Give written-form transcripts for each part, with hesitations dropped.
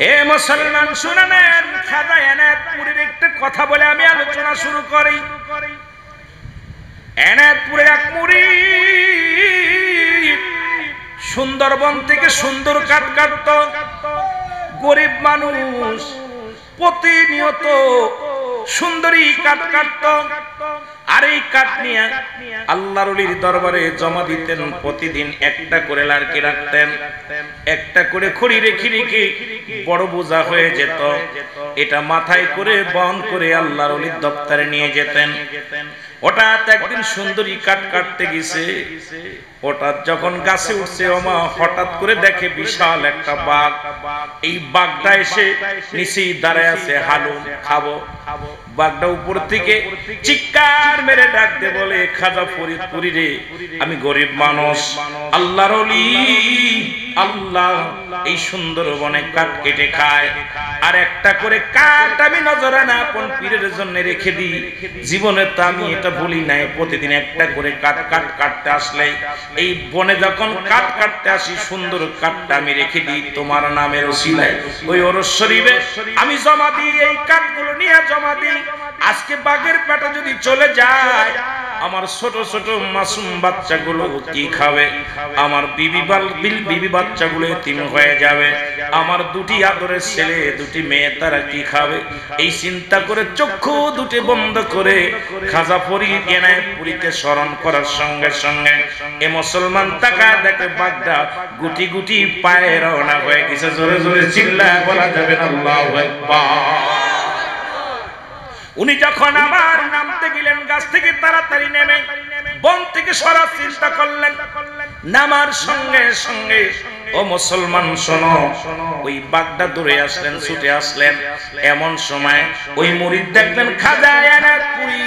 এ মুসলমান শুনে নেন, খাজা এনায়েতপুরের একটা কথা বলে আমি আলোচনা শুরু করি। এনায়েতপুরে এক মুরিদ সুন্দরবন থেকে সুন্দর কাঠ কাটত। গরিব মানুষ প্রতিনিয়ত সুন্দরী কাঠ কাটত, আর এই কাঠ নিয়ে আল্লাহর ওলির দরবারে জমা দিতেন। প্রতিদিন একটা করে লাড়কি রাখতেন, একটা করে খড়ি রেখে রেখে বড় বোঝা হয়ে যেত। এটা মাথায় করে বহন করে আল্লাহর ওলির দপ্তরে নিয়ে যেতেন। হঠাৎ একদিন সুন্দরী কাঠ কাটতে গেছে, হঠাৎ যখন গাছে উঠছে ওমা, হঠাৎ করে দেখে বিশাল একটা বাঘ। এই বাঘটা এসে নিচে দাঁড়ায় আছে, হালুম খাবো। বাঘটা উপর থেকে চিৎকার মেরে ডাক দে বলে, খাজা ফরিদপুরি রে, আমি গরিব মানুষ, আল্লাহর ওলি, আল্লাহ এই সুন্দরবনে কাঠ কেটে খায়, আর একটা করে কাঠ আমি নজরে না আপন পীরের জন্য রেখে দিই। জীবনে তো আমি এটা ভুলি নাই, প্রতিদিন একটা করে কাঠ কাটতে আসলে এই বনে যখন কাঠ কাটতে আসি, সুন্দর কাঠটা আমি রেখে দিই তোমার নামের ওসিলায় ওই ওরস শরীফে আমি জমা দিই। এই কাঠগুলো নিয়ে জমা দিই। আজকে বাঘের পেটে যদি চলে যায়, আমার ছোট ছোট মাসুম বাচ্চাগুলো কি খাবে? আমার বিবি বাচ্চাগুলো এতিম হয়ে যাবে। আমার দুটি আদরের ছেলে, দুটি মেয়ে, তারা কি খাবে? এই চিন্তা করে চক্ষু দুটি বন্ধ করে খাজা ফরিদ এনায়েতপুরীকে স্মরণ করার সঙ্গে সঙ্গে এ মুসলমান তাকায় দেখে বাঘটা গুটি গুটি পায়ে রওনা হয়ে গেছে। জোরে জোরে চিল্লায় বলা যাবে না আল্লাহু আকবার। উনি যখন আবার নামতে গেলেন, গাছ থেকে তাড়াতাড়ি নেমে বন থেকে সরার চিন্তা করলেন। নামার সঙ্গে সঙ্গে ও মুসলমান শোনো, ওই বাঘটা দূরে আসলেন, ছুটে আসলেন। এমন সময় ওই মুরিদ দেখলেন খাজা এনায়েতপুরী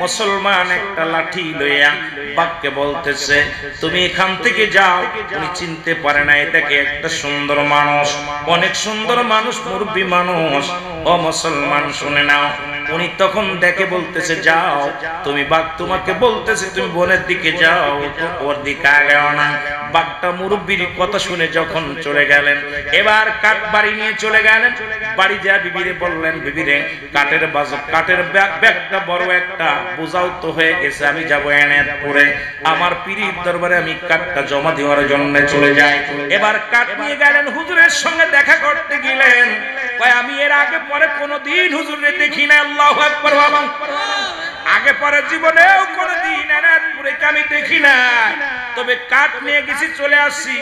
মুসলমান একটা লাঠি লইয়া বাঘকে বলতেছে, তুমি এখান থেকে যাও। উনি চিনতে পারে না এটাকে একটা সুন্দর মানুষ, অনেক সুন্দর মানুষ, মুরব্বী মানুষ। ও মুসলমান শুনে নাও, উনি তখন দেখে বলতেছে, যাও তুমি, বাঘ তোমাকে বলতেছে তুমি বনের দিকে যাও, ওর দিকে আগেও না। বাঘটা মুরব্বীর কথা শুনে যখন চলে গেলেন, এবার কাঠ বাড়ি নিয়ে চলে গেলেন। বাড়ি যা বিবিরে বললেন, বিবিরে কাঠের ব্যাগটা বড় একটা বোঝাও তো হয়ে গেছে, আমি যাবো এনায়েতপুরে, আমার পীরের দরবারে আমি কাঠটা জমা দেওয়ার জন্য চলে যাই। এবার কাঠ নিয়ে গেলেন, হুজুরের সঙ্গে দেখা করতে গেলেন। আমি এর আগে পরে কোনোদিন হুজুরে দেখি না। আল্লাহু আকবার। বাবা, আগে পরে জীবনেও কোনোদিন এনায়েতপুরে আমি দেখি না। তবে কাঠ নিয়ে গেছি, চলে আসছি,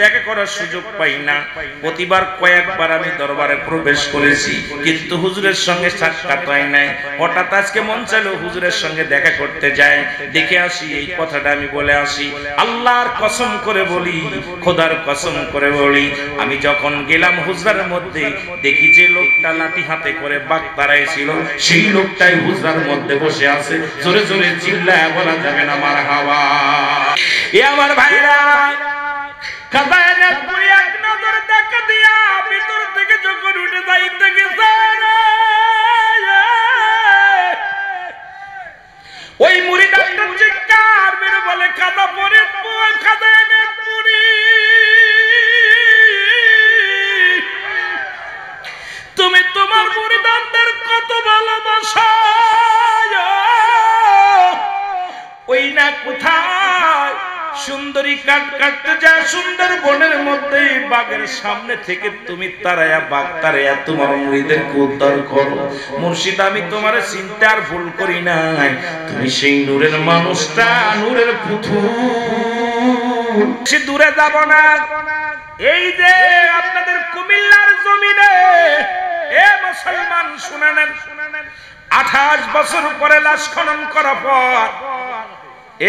দেখা করার সুযোগ পাই না। প্রতিবার কয়েকবার আমি দরবারে প্রবেশ করেছি, কিন্তু হুজুরের সঙ্গে সাক্ষাৎ হয় নাই। হঠাৎ আজকে মন চাইলো হুজুরের সঙ্গে দেখা করতে যাই, দেখে আসি। এই কথাটা আমি বলে আসি, আল্লাহর কসম করে বলি, খোদার কসম করে বলি, আমি যখন গেলাম হুজরার মধ্যে, দেখি যে লোকটা লাঠি হাতে করে বাঘ তাড়াইছিল, সেই লোকটাই হুজরার মধ্যে বসে আছে। জোরে জোরে চিল্লায় বলা যাবে না মারহাবা। এ আমার ভাইরা, খাজা এনায়েতপুরী এক নজর দেখা দিয়া ভিতর থেকে যখন উঠে যাইতে গেছে, ওই মুরিদ একটা চিৎকার মেরে বলে, খাজা ফরিদপুর, খাজা এনায়েতপুরী, তুমি তোমার মুরিদদের কত ভালোবাসো, ওই না কোথায় সুন্দরী কাঠ কাটতে যায় সুন্দর বনের মধ্যে, বাঘের সামনে থেকে তুমি তারায়া বাঘ তারায়া তোমার মুরিদদেরকে উদ্ধার করো। মুর্শিদ, আমি তোমার চিন্তা আর ভুল করি নাই, তুমি সেই নূরের মানুষটা, নূরের পুতুল। সে দূরে যাব না, এই যে আপনাদের কুমিল্লার জমিনে, এ মুসলমান শুনে নেন, 28 বছর পরে লাশ খনন করার পর,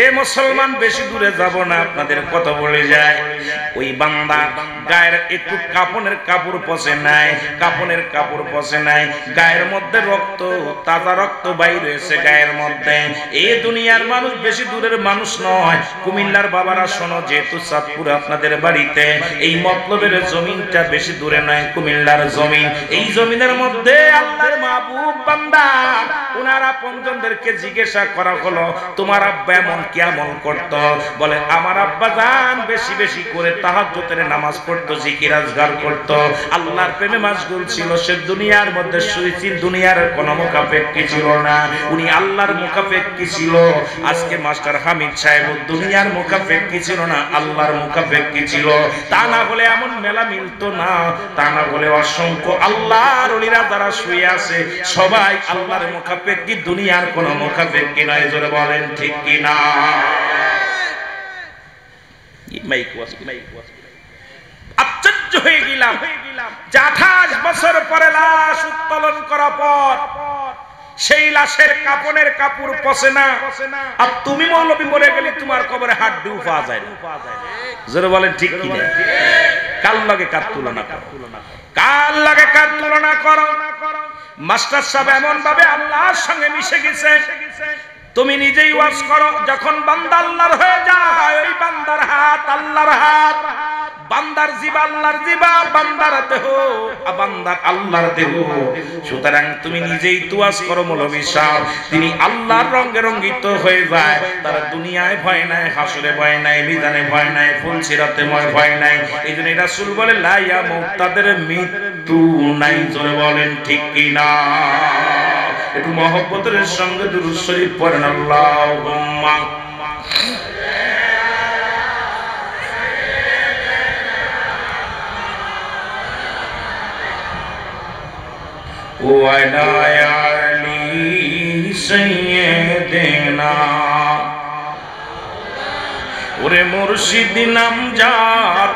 এ মুসলমান বেশি দূরে যাব না, আপনাদের কথা বলে যায়। ওই বান্দা গায়ের একটু কাপনের কাপড় পচে নাই, কাপনের কাপড় পচে নাই, গায়ের মধ্যে রক্ত, তাজা রক্ত বাইর হয়েছে গায়ের মধ্যে। এই দুনিয়ার মানুষ বেশি দূরের মানুষ নয়। কুমিল্লার বাবারা শোনো, যেহেতু চাঁদপুর আপনাদের বাড়িতে, এই মতলবের জমিনটা বেশি দূরে নয়, কুমিল্লার জমিন। এই জমিনের মধ্যে আল্লাহর মাহবুব বান্দা, ওনারা আপনজনদেরকে জিজ্ঞাসা করা হলো, তোমার আব্বা এমন জান কি আমল করত? বলে আমার আব্বা জান বেশি বেশি করে তাহাজ্জুদের নামাজ পড়তো, জিকির আজগার করত, আল্লাহর প্রেমে মাশগুল ছিল। সে দুনিয়ার মধ্যে শুয়েছিল, দুনিয়ার কোনো মুখাপেক্ষী ছিল না, উনি আল্লাহর মুখাপেক্ষী ছিল। আজকে মাস্টার হামিদ সাহেব দুনিয়ার মুখাপেক্ষী ছিল না, আল্লাহর মুখাপেক্ষী ছিল। তা না হলে এমন মেলা মিলতো না, তা না হলে অসংখ্য আল্লাহর ওলিরা যারা শুয়ে আছে সবাই আল্লাহর মুখাপেক্ষী, দুনিয়ার কোনো মুখাপেক্ষী নয়। জোরে বলেন ঠিক কিনা? আশ্চর্য হয়ে গেলাম যে 28 বছর পরে লাশ উত্তোলন করার পর সেই লাশের কাপড়ের কাপড় পচে না, আর তুমি মৌলবী মরে গেলে তোমার কবরে হাড্ডি পাওয়া যায় না। জোরে বলেন ঠিক কিনা? কার লগে কার তুলনা করো, কার লগে কার তুলনা করো? মাস্টার সাহেব এমন ভাবে আল্লাহর সঙ্গে মিশে গেছে, তুমি নিজেই ওয়াজ করো, যখন বান্দা আল্লাহর হয়ে যায় ওই বান্দার হাত আল্লাহর হাত, বান্দার জিবা আল্লাহর জিবা, বান্দার দেহ বান্দার আল্লাহর দেহ। সুতরাং তুমি নিজেই ওয়াজ করো মৌলভী সাহেব, তিনি আল্লাহর রঙে রঙ্গিত হয়ে যায়। তার দুনিয়ায় ভয় নাই, হাসরে ভয় নাই, মিজানে ভয় নাই, ফুলসিরাতে ভয় নাই। এই জন্য রাসূল বলে লা ইয়ামুত, তাদের মৃত্যু নাই। জোরে বলেন ঠিক কিনা? একটু মহব্বতের সঙ্গে দুরূদ শরীফ পড়েন। আল্লাহুম্মা ওয়া আলা আলি সাইয়্যিদিনা। ওরে মুর্শিদ নাম যার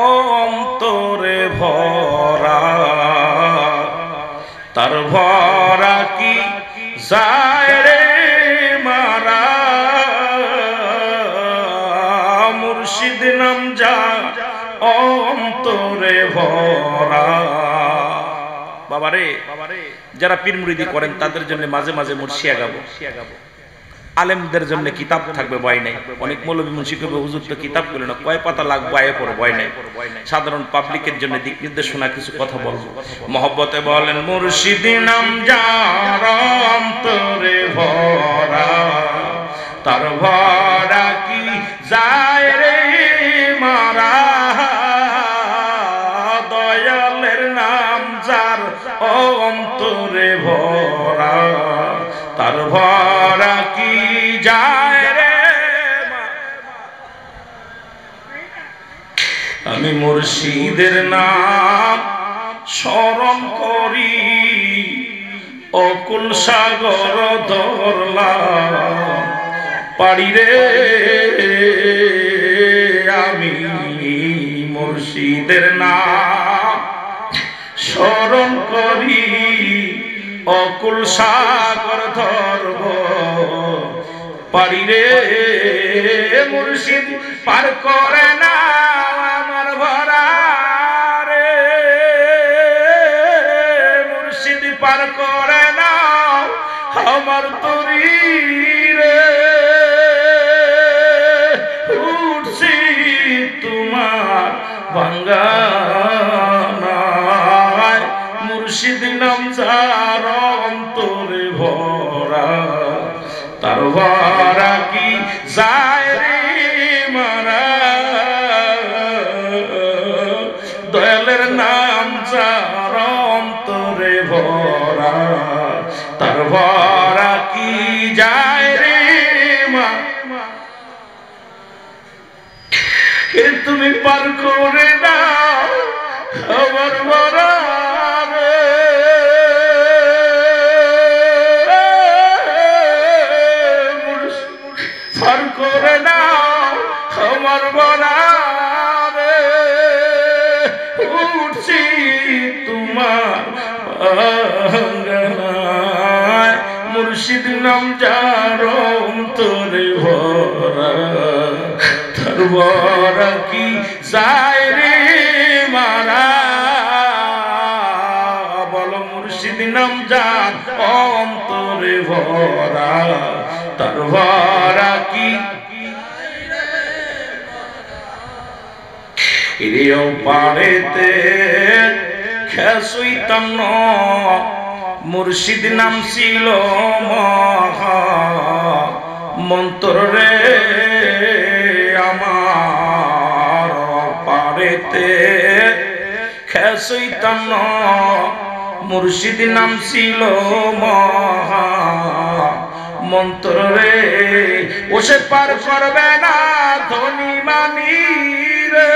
অন্তরে ভরা, তার ভরা কি যায় রে মারা। মুর্শিদ নাম যার অন্তরে ভরা। বাবারে, যারা পীর মুরিদি করেন তাদের জন্য মাঝে মাঝে মুর্শিয়া গাবো। আলেমদের জন্য কিতাব থাকবে, ভয় নাই। অনেক মৌলবী মুন্সি কবে হুজুর তো কিতাব করলে না, কয় পাতা লাগবে আয়ে পড়ে, ভয় নাই। সাধারণ পাবলিকের জন্য দিক নির্দেশনা কিছু কথা বলবো। মহব্বতে বলেন মুর্শিদ নাম যার অন্তরে ভরা, তার ভরা কি যায় রে মারা। দয়ালের নাম যার অন্তরে ভরা, তার ভরা কি যায় রে। আমি মুর্শিদের নাম স্মরণ করি, অকুল সাগর ধরলাম পারি রে। আমি মুর্শিদের নাম স্মরণ করি, অকুল সাগর ধরব পারি রে। মুর্শিদ পার করে না আমার ভরা রে, মুর্শিদ পার করে না আমার তরি রে। উঠছি তোমার বাঙ্গানায়, মুর্শিদ নাম যার অন্তরে ভরা, তার ভরা কি যায় রে মারা। দয়ালের নাম যার অন্তরে ভরা, তার ভরা কি যায় রে মা। তুমি পার করে দাও আমার ভরা রে। পার করে দাও আমার ভরা রে। উঠছি তোমার বাঙ্গানায়, মুর্শিদ নাম যার অন্তরে ভরা, তার ভরা কি যায় রে মারা। বলো মুর্শিদ নাম যার অন্তরে ভরা, তার ভরা কি। এও পারেতে খেসুইতাম ন, মুর্শিদ নাম ছিল মহা মন্ত্র রে আমার পারেতে খেসইতাম মুর্শিদ নাম ছিল মহা মন্ত্র রে ও সে পার করবে না ধনী মানি রে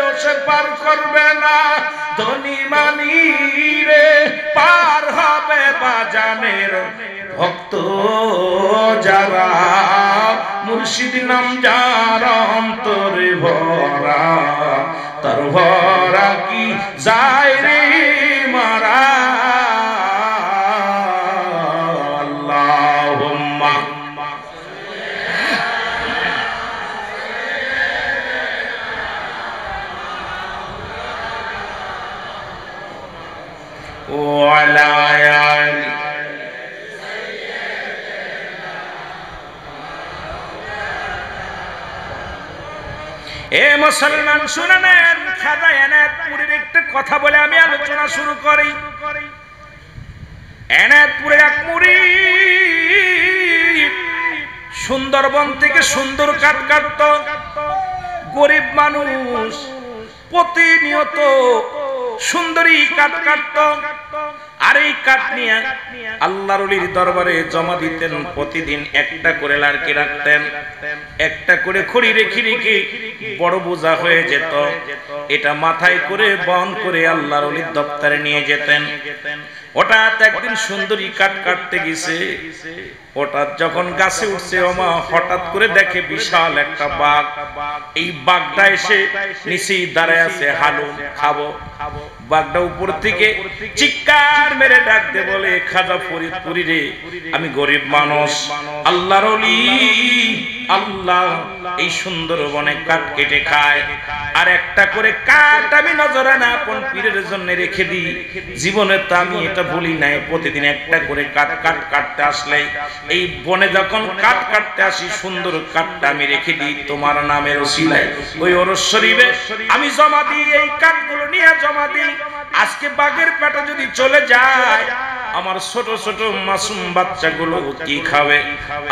ও সে পার করবে না ধনী মানি রে পার হবে বাজানের ভক্ত যারা মুর্শিদ নাম যার অন্তরে ভরা তার ভরা কি যায় রে মারা আল্লাহুম্মা ওয়া আলা আলি এ মুসলমান শুনে নেন খাজা এনায়েতপুরের একটা কথা বলে আমি আলোচনা শুরু করি এনায়েতপুরে এক মুরিদ সুন্দরবন থেকে সুন্দর কাঠ কাটতো গরিব মানুষ প্রতিনিয়ত সুন্দরী কাঠ কাটতো আর এই কাঠ নিয়ে আল্লাহর ওলির দরবারে জমা দিতেন প্রতিদিন একটা করে লাড়কি রাখতেন একটা করে খড়ি রেখে রেখে বড় বোঝা হয়ে যেত এটা মাথায় করে বহন করে আল্লাহর ওলির দপ্তরে নিয়ে যেতেন হঠাৎ একদিন সুন্দরী কাঠ কাটতে গেছে হঠাৎ যখন গাছে উঠছে ওমা হঠাৎ করে দেখে বিশাল একটা বাঘ এই বাঘটা এসে নিচেই দাঁড়ায় আছে হালুম খাবো বাঘটা উপর থেকে চিৎকার মেরে ডাক দে বলে খাজা ফরিদপুরি রে আমি গরিব মানুষ আল্লাহর ওলি আল্লাহ এই সুন্দরবনে কাঠ কেটে খায় আর একটা করে কাঠ আমি নজরানা আপন পীরের জন্য রেখে দিই জীবনে তো আমি এটা ভুলি নাই প্রতিদিন একটা করে কাঠ কাটতে আসলে এই বনে যখন কাঠ কাটতে আসি সুন্দর কাঠটা আমি রেখে দিই তোমার নামের ওসিলায় ওই ওরস শরীফে আমি জমা দিই এই কাঠগুলো নিয়ে জমা দিই আজকে বাঘের পেটে যদি চলে যায় আমার ছোট ছোট মাসুম বাচ্চাগুলো কি খাবে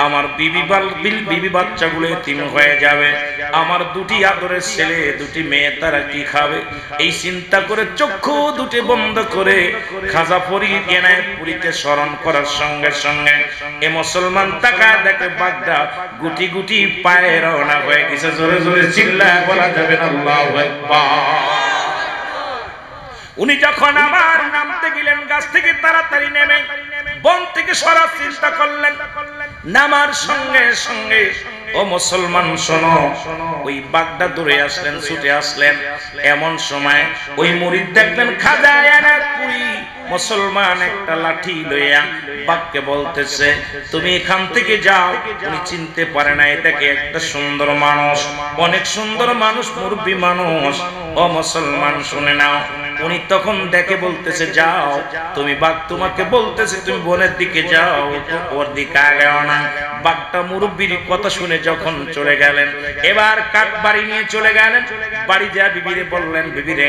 আমার বিবি বাচ্চাগুলো এতিম হয়ে যাবে আমার দুটি আদরের ছেলে দুটি মেয়ে তারা কি খাবে এই চিন্তা করে চক্ষু দুটি বন্ধ করে খাজা ফরিদ এনায়েতপুরীকে স্মরণ করার সঙ্গে সঙ্গে এ মুসলমান তাকায় দেখে বাঘটা গুটি গুটি পায়ে রওনা হয়ে গেছে জোরে জোরে চিল্লায় বলা যাবে না আল্লাহু আকবার উনি যখন আবার নামতে গেলেন গাছ থেকে তাড়াতাড়ি নেমে বন থেকে সরার চিন্তা করলেন নামার সঙ্গে সঙ্গে ও মুসলমান শোনো ওই বাঘটা দূরে আসলেন ছুটে আসলেন এমন সময় ওই মুরিদ দেখলেন খাজা এনায়েতপুরী মুসলমান একটা লাঠি লইয়া বাঘকে বলতেছে তুমি এখান থেকে যাও উনি চিনতে পারে না এটাকে একটা সুন্দর মানুষ অনেক সুন্দর মানুষ মুরব্বী মানুষ ও মুসলমান শুনে নাও উনি তখন দেখে বলতেছে যাও তুমি বাঘ তোমাকে বলতেছে তুমি বনের দিকে যাও ওর দিকে আগেও না বাঘটা মুরব্বির কথা শুনে যখন চলে গেলেন এবার কাঠ বাড়ি নিয়ে চলে গেলেন বাড়ি যা বিবিরে বললেন বিবিরে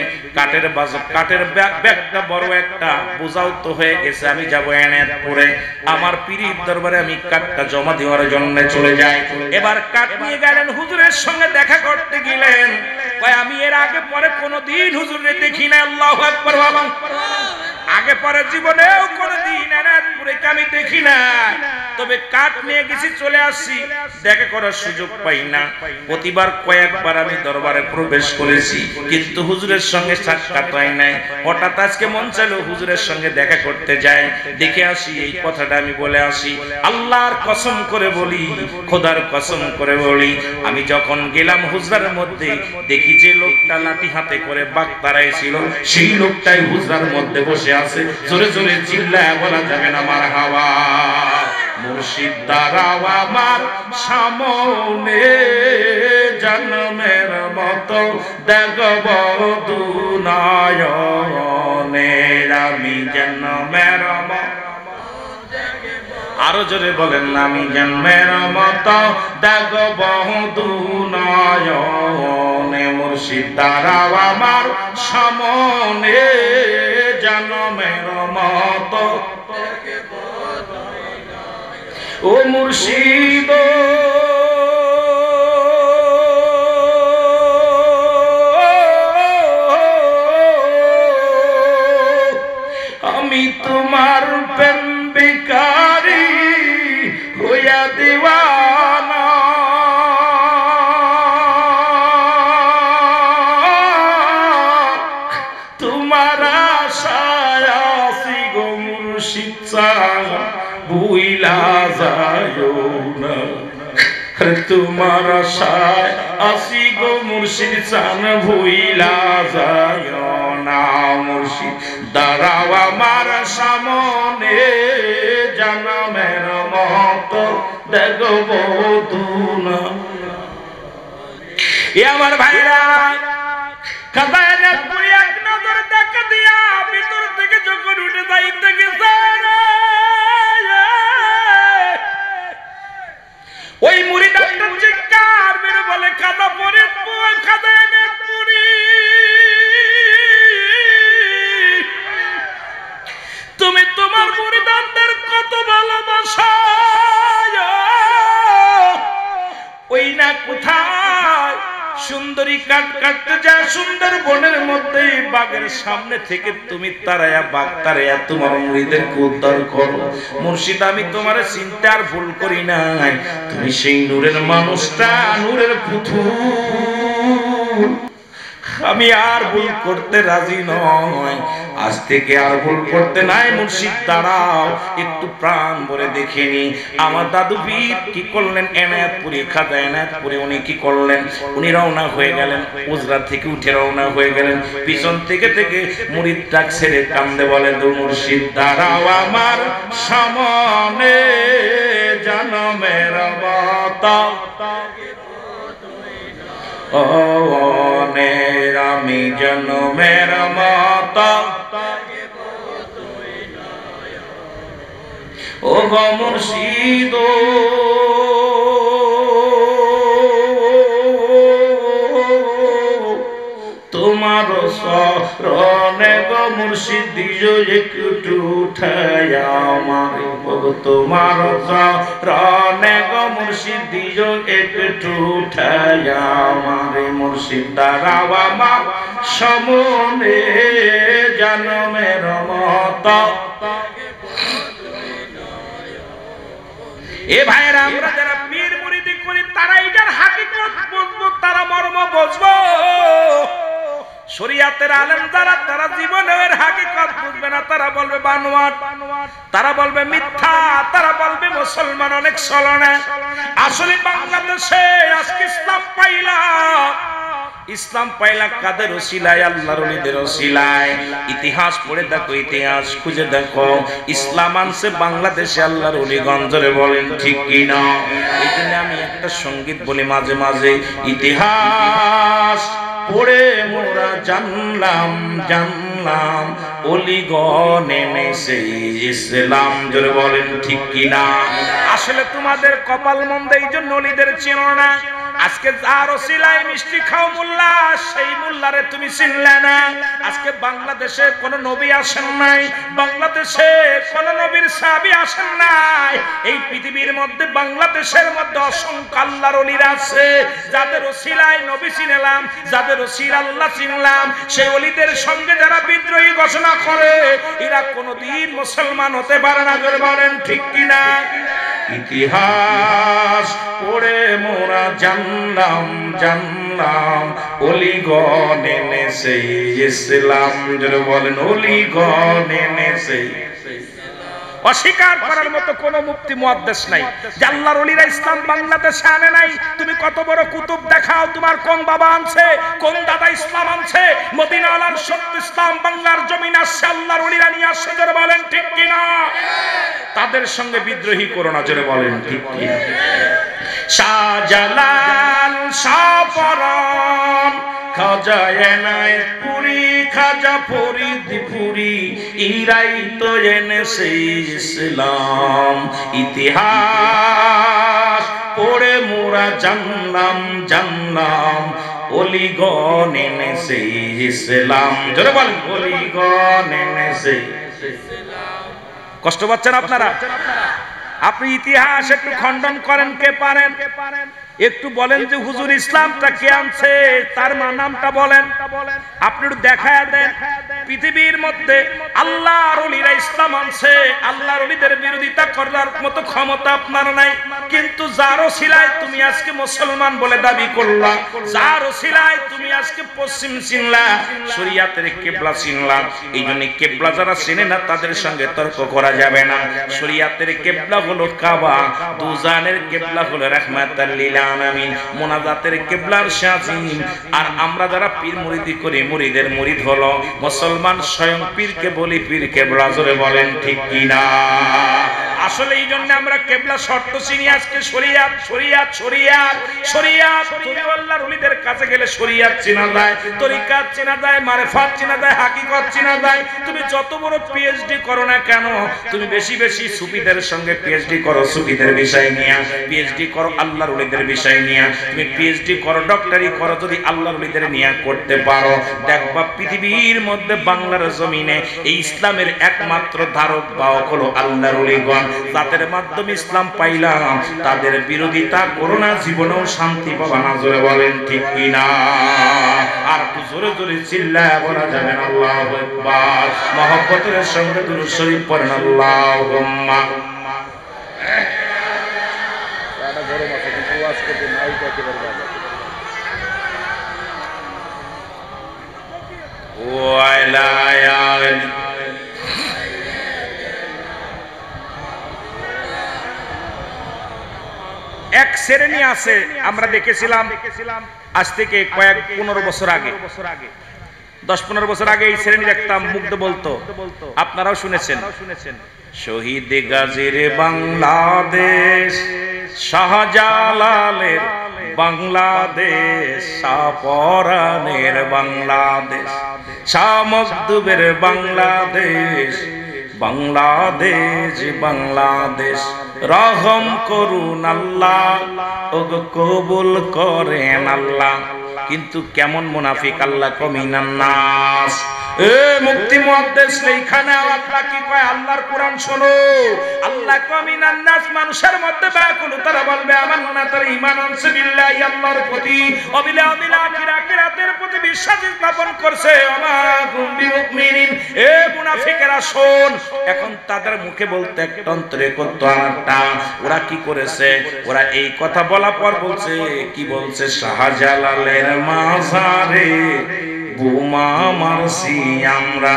কাঠের ব্যাগটা বড় একটা বোঝাও তো হয়ে গেছে আমি যাবো এনায়েতপুরে আমার পীরের দরবারে আমি কাঠটা জমা দেওয়ার জন্য চলে যাই এবার কাঠ নিয়ে গেলেন হুজুরের সঙ্গে দেখা করতে গেলেন আমি এর আগে পরে কোনোদিন হুজুরে দেখি না আল্লাহু আকবার বাবা আগে পরে জীবনেও কোনোদিন এনায়েতপুরে আমি দেখি না তবে কাঠ নিয়ে গেছি চলে আসছি দেখা করার সুযোগ পাই না প্রতিবার কয়েকবার আমি দরবারে প্রবেশ করেছি কিন্তু হুজুরের সঙ্গে সাক্ষাৎ হয় নাই হঠাৎ আজকে মন চাইলো হুজুরের সঙ্গে দেখা করতে যাই দেখে আসি এই কথাটা আমি বলে আসি আল্লাহর কসম করে বলি খোদার কসম করে বলি আমি যখন গেলাম হুজরার মধ্যে দেখি যে লোকটা লাঠি হাতে করে বাঘ তাড়াইছিল সেই লোকটাই হুজরার মধ্যে বসে আছে জোরে জোরে চিল্লায় বলা যাবে না মারহাবা মুর্শিদ দাঁড়াও আমার সামনে জন্মের মতো দেখব দুনয়নে আমি জন্মের আরো জোরে বলেন আমি জন্মের মতো দেখব দুনয়নে মুর্শিদ দাঁড়াও আমার সামনে জন্মের মতো ও মুর্শিদ আমি তোমার প্রেম ভিখারি হইয়া দিওয়ানা তোমার আশায় আছি গো মুর্শিদ চান ভুইলা যায়ো না তোমার আশায় আছি গো মুর্শিদ চান ভুইলা যায়ো না মুর্শিদ দাঁড়াও আমার সামনে জানামের মতো দেখবো তুনা এ আমার ভাইরা কাদায় না তুই এক নজর দেখা দিয়া ভিতর থেকে যখন উঠে যাইতে গেছে ওই মুরিদ একটা চিৎকার মেরে বলে কাদা পরে কাদায় না পুরি তুমি তোমার মুরিদানদের কত ভালোবাসো ওই না কোথায় সুন্দরী কাট কাটতে যায় সুন্দর বনের মধ্যে বাগের সামনে থেকে তুমি তারায়া বাগ তারায়া তোমার মুরিদদেরকে উদ্ধার করো মুর্শিদ আমি তোমার চিন্তা আর ভুল করি নাই তুমি সেই নূরের মানুষটা নূরের পুতুল আমি আর ভুল করতে রাজি নয় আজ থেকে আর ভুল করতে নাই মুর্শিদ দাঁড়াও একটু প্রাণ ভরে দেখেনি আমার দাদু পীর কি করলেন এনায়েতপুরে খাজা এনায়েতপুরে উনি কি করলেন উনি রওনা হয়ে গেলেন উজরা থেকে উঠে রওনা হয়ে গেলেন পিছন থেকে থেকে মুরিদ ডাক ছেড়ে কান্দে বলে দু মুর্শিদ দাঁড়াও আমার সামনে জনমের মতো ও আমি জনমের মতো ও গো মুর্শিদ তোমার শরণে গো মুর্শিদ দিও একটু উঠায়া আমার তোমার শরণে গো মুর্শিদ দিও একটু উঠায়া আমার মুর্শিদ দাঁড়াও আমার সামনে জনমের মতো এ ভাইরা আমরা যারা পীর মুরিদি করি তারা এটার হাকিকত বুঝবো তারা মর্ম বুঝবো শরীয়তের আলেম যারা তারা জীবনের হাকিকত বুঝবে না তারা বলবে বানোয়াট তারা বলবে মিথ্যা তারা বলবে মুসলমান অনেক চলনা আসলে বাংলাদেশে আজকে ইসলাম পাইলা কাদের ওসিলায় আল্লাহর ওলিদের ওসিলায় ইতিহাস পড়ে দেখো ইতিহাস খুঁজে দেখো ইসলাম আনছে বাংলাদেশে আল্লাহর ওলিগঞ্জরে বলেন ঠিক কি না এইজন্য আমি একটা সঙ্গীত বলি মাঝে মাঝে ইতিহাস পড়ে মোরা জানলাম জানলাম ওলিগণ এনেছে ইসলাম জোরে বলেন ঠিক কি না আসলে তোমাদের কপাল মন্দ এইজন্য ওলিদের চেনো না আজকে যার ওসিলায় মিষ্টি খাও মোল্লা সেই মোল্লারে তুমি চিনলে না আজকে বাংলাদেশে কোন নবী আসেন নাই বাংলাদেশে কোন নবীর সাহাবী আসেন নাই এই পৃথিবীর মধ্যে বাংলাদেশের মধ্যে অসংখ্য আল্লাহর ওলিরা আছে যাদের ওসিলায় নবী চিনলাম যাদের ওসিলা আল্লাহ চিনলাম সেই ওলিদের সঙ্গে যারা বিদ্রোহী ঘোষণা করে এরা কোনদিন মুসলমান হতে পারে না জোরে বলেন ঠিক কি না ইতিহাস পড়ে মোরা জানলাম জানলাম ওলিগণ এনেছে ইসলাম জোরে বলেন ওলিগণ এনেছে অস্বীকার করার মতো কোন মুফতি মুহাদ্দিস নাই যে আল্লাহর ওলিরা ইসলাম বাংলাদেশে আনে নাই তুমি কত বড় কুতুব দেখাও তোমার কোন বাবা আনছে কোন দাদা ইসলাম আনছে মদিনা ওয়ালার সত্য ইসলাম বাংলার জমিন আসছে আল্লাহর ওলিরা নিয়ে আসছে জোরে বলেন ঠিক কি না তাদের সঙ্গে বিদ্রোহী করো না জোরে বলেন ঠিক কি না শাহজালাল শাহপরান খাজা এনায়েতপুরি খাজা ফরিদপুরি ইরাই তো এনেছে ইসলাম ইতিহাস পড়ে মোরা জানলাম জানলাম ওলিগণ এনেছে ইসলাম জোরে বলেন ওলিগণ এনেছে ইসলাম কষ্ট পাচ্ছেন আপনারা আপনি ইতিহাস একটু খণ্ডন করেন, কে পারেন একটু বলেন যে হুজুর ইসলামটা কে আনছে, তার নামটা বলেন, আপনি একটু দেখায় দেন। পৃথিবীর মধ্যে আল্লাহর ওলিরা ইসলাম আনছে, আল্লাহর ওলিদের বিরোধিতা করার মতো ক্ষমতা আপনার নাই, কিন্তু যার ওসিলায় তুমি আজকে মুসলমান বলে দাবি করলা, যার ওসিলায় তুমি আজকে পশ্চিম চিনলা, শরিয়াতের কিবলা চিনলা। এই জন্য কিবলা যারা চিনে না তাদের সঙ্গে তর্ক করা যাবে না। শরিয়াতের কিবলা হলো কাবা, দুজানের কিবলা হলো রাহমাতাল লিল আলামিন, মুনাজাতের কিবলার শাজিম। আর আমরা যারা পীর মুরিদি করি, মুরিদের মুরিদ হলো মুসলমান স্বয়ং পীরকে বলি পীর কিবলা। জোরে বলেন ঠিক কি না? আসলে এই জন্য আমরা কিবলা শর্ত চিনি আজকে শরিয়াত শরিয়াত শরিয়াত শরিয়াত। তুমি আল্লাহর ওলিদের কাছে গেলে শরিয়াত চেনা যায়, তরিকাত চেনা যায়, মারিফাত চেনা যায়, হাকিকত চেনা যায়। তুমি যত বড় পিএইচডি করো না কেন, তুমি বেশি বেশি সুফিদের সঙ্গে পিএইচডি করো সুফিদের বিষয় নিয়ে, পিএইচডি করো আল্লাহর ওলিদের বিষয় নিয়ে, তুমি পিএইচডি করো ডক্টরি করো যদি আল্লাহর ওলিদের নিয়ে করতে পারো, দেখবা পৃথিবীর মধ্যে বাংলার জমিনে এই ইসলামের একমাত্র ধারক বাহক হলো আল্লাহর ওলিগণ। তাদের মাধ্যমে ইসলাম পাইলাম, তাদের বিরোধিতা করো না, জীবনেও শান্তি পাবা না। জোরে বলেন ঠিক কি না? আর একটু জোরে জোরে চিল্লায় বলা যাবে না আল্লাহু আকবার। মহব্বতের সঙ্গে দুরূদ শরীফ পড়েন আল্লাহুম্মা। এটা গরম আছে কিন্তু ওয়াজ করতে নাই কইতে পারবে না। এক শ্রেণী আছে, আমরা দেখেছিলাম আজ থেকে কয়েক 15 বছর আগে, 10-15 বছর আগে এই শ্রেণী দেখতাম, মুগ্ধ বলতো, আপনারাও শুনেছেন, শহীদ গাজীর বাংলাদেশ, শাহজালালের বাংলাদেশ, শাহপরানের বাংলাদেশ, শাহ মখদুবের বাংলাদেশ, বাংলাদেশ বাংলাদেশ। রহম করুন আল্লাহ, ওগো কবুল করেন আল্লাহ। কিন্তু কেমন মুনাফিক, আল্লাহ কমিনান নাস। এ মুফতি মুহাদ্দিস এইখানে আল্লাহ কি কয়, আল্লাহর কোরআন শোনো, আল্লাহ কমিনান নাস, মানুষের মধ্যে ব্যাকুল, তারা বলবে আমান্না, তারা ঈমান আনছে বিল্লাহি, আল্লাহর প্রতি, অবিলা অবিলা আখিরাতের প্রতি বিশ্বাস স্থাপন করছে, আমাহুম বিমুমিনিন। এ মুনাফিকেরা শোন, এখন তাদের মুখে বলতে একটা অন্তরে করতে আরেকটা। ওরা কি করেছে, ওরা এই কথা বলা পর বলছে, কি বলছে, শাহজালালের মাজারে বোমা মারছি আমরা,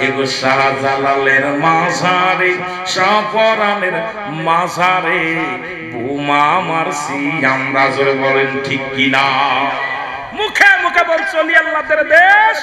এগো শাহজালালের মাজারে, শাহপরানের মাজারে বোমা মারছি আমরা। জোরে বলেন ঠিক কিনা? মুখে মুখে বলছে ওলি আল্লাহদের দেশ,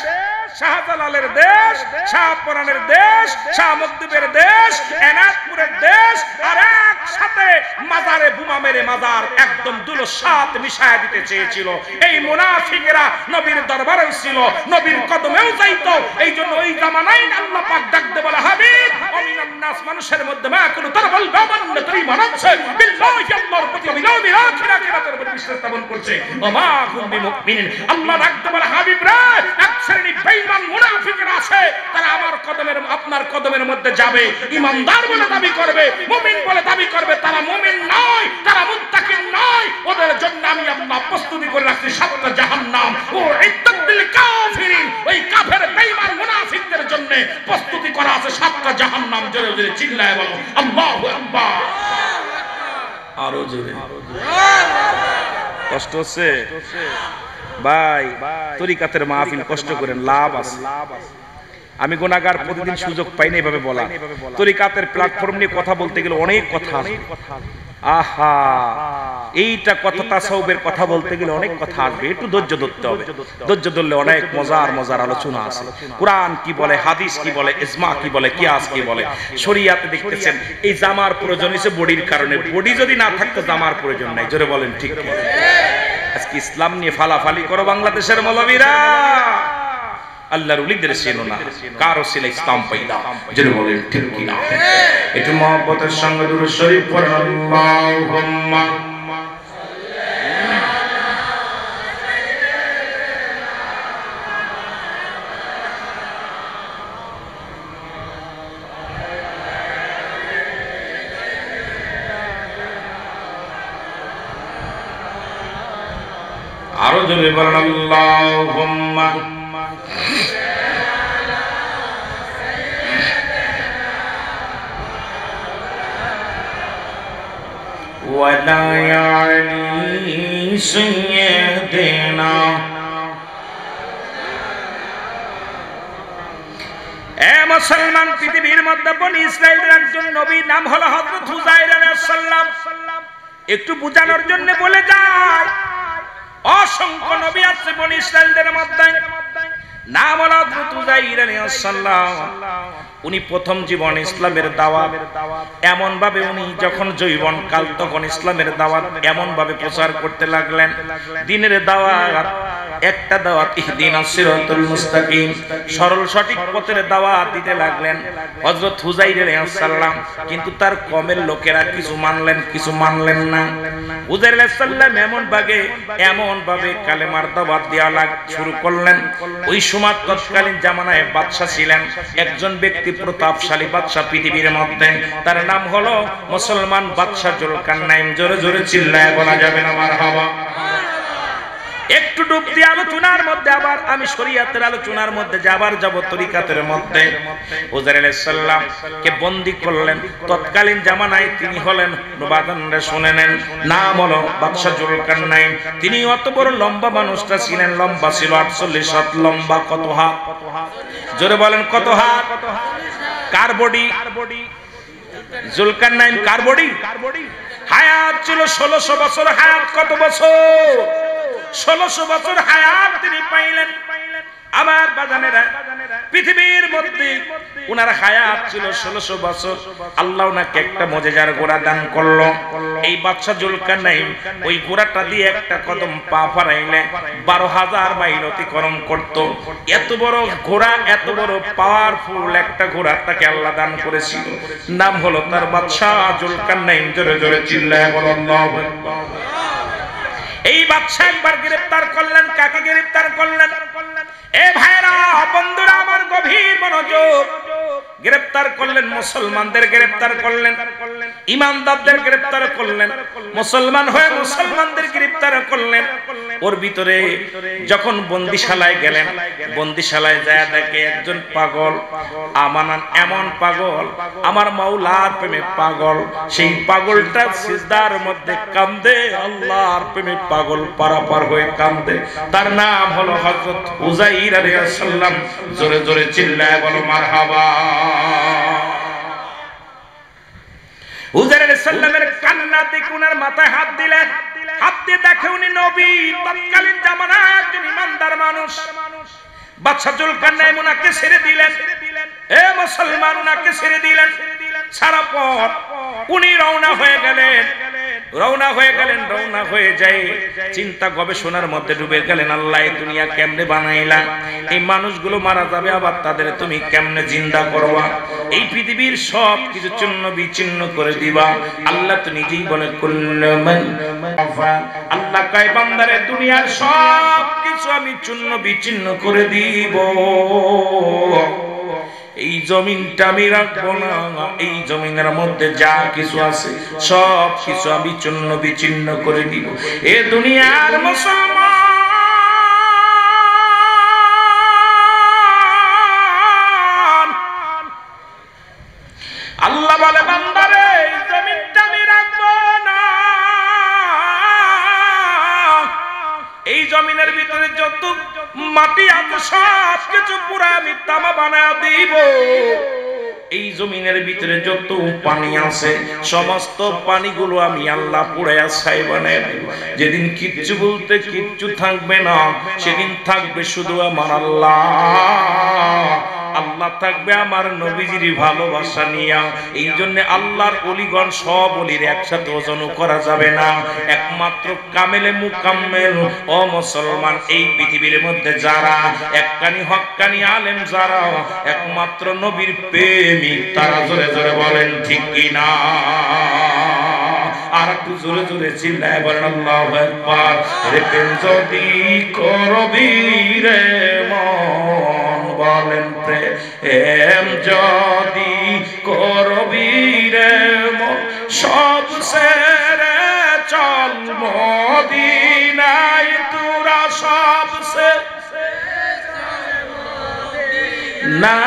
শাহজালালের দেশ, শাহপরানের দেশ, শাহ মখদুবের দেশ, এনায়তপুরের দেশ, আর একসাথে মাজারে বোমা মেরে মাজার একদম দুলসাত মিশায়া দিতে চেয়েছিল। এই মুনাফিকেরা নবীর দরবারেও ছিল, নবীর কদমেও যাইতো। এই জন্য ওই জামানায় আল্লাহ পাক ডাকতে বলে, হাবিব আমিনান নাস, মানুষের মধ্যে মা কোন তার বলবে আমান্না, তুই মানছে বিল্লাহি, আল্লাহর প্রতি, বিল আখিরাতের উপর বিশ্বাস স্থাপন করছে, ওমা হুম বিমুমিনিন। আল্লাহ ডাকতে বলে, হাবিব রে, এক শ্রেণী বেঈমান মুনাফিকরা আছে, তারা আমার কদমের, আপনার কদমের মধ্যে যাবে, ঈমানদার বলে দাবি করবে, মুমিন বলে দাবি করবে, তারা মুমিন নয়, তারা মুত্তাকিন নয়। ওদের জন্য আমি আল্লাহ প্রস্তুতি করে রাখছি 7টা জাহান্নাম। ও ইত্তাকিল কাফিরিন, ওই কাফের বেঈমান মুনাফিকদের জন্য প্রস্তুতি করা আছে 7টা জাহান্নাম। জোরে জোরে চিল্লায় বলো আল্লাহু আকবার। আরো জোরে। কষ্ট হচ্ছে ভাই, তরিকাতের মাহফিল কষ্ট করেন, লাভ আছে। আমি গুনাহগার, প্রতিদিন সুযোগ পাই না এভাবে বলা। তরিকাতের প্ল্যাটফর্ম নিয়ে কথা বলতে গেলে অনেক কথা আসবে। আহা, এইটা কথা তাসাউফের কথা বলতে গেলে অনেক কথা আসবে, একটু ধৈর্য ধরতে হবে। ধৈর্য ধরলে অনেক মজার মজার আলোচনা আছে। কোরআন কি বলে, হাদিস কি বলে, ইজমা কি বলে, কিয়াস কি বলে। শরীয়তে দেখতেছেন এই জামার প্রয়োজন হইছে বডির কারণে, বডি যদি না থাকতো জামার প্রয়োজন নাই। জোরে বলেন ঠিক কি? আজকে ইসলাম নিয়ে ফালাফালি করো বাংলাদেশের মৌলবীরা, আল্লাহর ওলিদের চেনো না, কার ওসিলায় ইসলাম পয়দা। জোরে বলেন ঠিক কি না? একটু মহব্বতের সঙ্গে দুরূদ শরীফ পড়েন আল্লাহুম্মা। জোরে বলেন আল্লাহুম্মা ওয়ালা আলি সাইয়্যিদিনা। মুসলমান, পৃথিবীর মধ্যে বনি ইসরাইলের একজন নবী নাম হলো হযরত হুযাইর আলাইহিস সালাম। একটু বোঝানোর জন্য বলে যায়, অসংখ্য নবী আছে বনি ইসরাইলদের মধ্যে, নাম হলো হযরত হুযাইর আলাইহিস সালাম। উনি প্রথম জীবন ইসলামের দাওয়াত এমন ভাবে, উনি যখন যৌবন কাল তখন ইসলামের দাওয়াত এমন ভাবে প্রচার করতে লাগলেন। দ্বীনের দাওয়াত, একটা দাওয়াত ইহদিনাস সিরাতাল মুস্তাকিম, সরল সঠিক পথের দাওয়াত দিতে লাগলেন হযরত হুযাইর আলাইহিস সালাম। কিন্তু তার কমের লোকেরা কিছু মানলেন, কিছু মানলেন না। হুযাইর আলাইহিস সালাম এমন ভাবে কালেমার দাওয়াত দেওয়া শুরু করলেন। ওই সময় তৎকালীন জামানায় বাদশা ছিলেন একজন ব্যক্তি, প্রতাপশালী বাদশা পৃথিবীর মধ্যে, তার নাম হলো মুসলমান বাদশা জুলকারনাইন। জোরে জোরে চিল্লায় বলা যাবে না মারহাবা। একটু ডুব দিয়ে আলোচনার মধ্যে আবার আমি শরীয়তের আলোচনার মধ্যে যাবার যাব তরিকাতের মধ্যে। হুযাইর আলাইহিস সালাম কে বন্দী করলেন তৎকালীন জামানায়। তিনি হলেন, নবাদানরা শুনে নেন, নাম হলো বাদশা জুলকারনাইন। তিনি অত বড় লম্বা মানুষটা ছিলেন, লম্বা ছিল 48 হাত লম্বা। কত হাত? জোরে বলেন কত হাত? কার বডি? জুলকারনাইন কার বডি? হায়াত ছিল 1600 বছর। হায়াত কত বছর? 1600 বছর হায়াত তিনি পাইলেন। আমার বাজানেরা, পৃথিবীর মধ্যে উনার হায়াত ছিল 1600 বছর। আল্লাহ ওনাকে একটা মুজিজার ঘোড়া দান করলো। এই বাদশা জুলকারনাইন ওই ঘোড়াটা দিয়ে একটা কদম পা ফেরাইলে 12,000 মাইল অতিক্রম করত। এত বড় ঘোড়া, এত বড় পাওয়ারফুল একটা ঘোড়া তাকে আল্লাহ দান করেছিল। নাম হলো তার বাদশা জুলকারনাইন। জোরে জোরে চিল্লায় বলো আল্লাহু আকবার। এই বাদশা একবার গ্রেফতার করলেন। কাকে গ্রেফতার করলেন? এ ভাইরা, বন্ধুরা আমার, গভীর মনোযোগ। গ্রেফতার করলেন মুসলমানদের, গ্রেফতার করলেন ইমানদারদের, গ্রেফতার করলেন মুসলমান হয়ে মুসলমানদের গ্রেফতার করলেন। ওর ভিতরে যখন বন্দিশালায় গেলেন, বন্দিশালায় যায় দেখে একজন পাগল, আমানান এমন পাগল, আমার মাওলার প্রেমে পাগল। সেই পাগলটা সিজদার মধ্যে কান্দে, আল্লাহর প্রেমে পাগল পারাপার হয়ে কান্দে। তার নাম হলো হযরত হুযাইর আলাইহিস সালাম। জোরে জোরে চিল্লায় বলো মারহাবা। হুযাইর আলাইহিস সালামের কান্নাতে উনার মাথায় হাত দিলেন। হাত দিয়ে দেখে উনি নবী। তৎকালীন জামানায় একজন ইমানদার মানুষ। বাদশা জুলকারনাইন উনাকে ছেড়ে দিলেন। এ মুসলমান, উনাকে ছেড়ে দিলেন। ছাড়া পর উনি রওনা হয়ে গেলেন। রওনা হয়ে যায় চিন্তা গবেষণার মধ্যে ডুবে গেলেন। আল্লাহ এই দুনিয়া কেমনে বানাইলা? এই মানুষগুলো মারা যাবে, আবার তাদের তুমি কেমনে জিন্দা করবা? এই পৃথিবীর সব কিছু চূর্ণ বিচ্ছিন্ন করে দিবা। আল্লাহ তো নিজেই বলে, আল্লাহ কয় বান্দারে, দুনিয়ার সব কিছু আমি চূর্ণ বিচ্ছিন্ন করে দিব। এই জমিনটা আমি রাখবো না। এই জমিনের মধ্যে যা কিছু আছে সব কিছু আমি চূর্ণ বিচ্ছিন্ন করে দিব। এ দুনিয়ার মুসলমান, আল্লাহ বলে বান্দারে, এই জমিনটা আমি রাখবো না। এই জমিনের ভিতরে যত মাটি আছে সব কিছু পুরা আমি তামা বানায় দিব। এই জমিনের ভিতরে যত পানি আছে সমস্ত পানিগুলো আমি আল্লাহ পুড়াইয়া ছাই বানায় দিব। যেদিন কিচ্ছু বলতে কিচ্ছু থাকবে না, সেদিন থাকবে শুধু আমার আল্লাহ। আল্লাহ থাকবে আমার নবীজির ভালোবাসা নিয়া। এই জন্য আল্লাহর ওলিগণ সব ওলির একসাথে ওজন করা যাবে না। একমাত্র কামেলে মুকাম্মেল ও মুসলমান, এই পৃথিবীর মধ্যে যারা এককানি হক্কানি আলেম, যারা একমাত্র নবীর প্রেমিক, তারা জোরে জোরে বলেন ঠিক কিনা? আর একটু জোরে জোরে চিল্লায় বলেন আল্লাহু আকবার। রে প্রেম যদি করবি রে মন, বলেন প্রেম যদি করবি রে মন, সব ছেড়ে চল মদিনায় তোরা না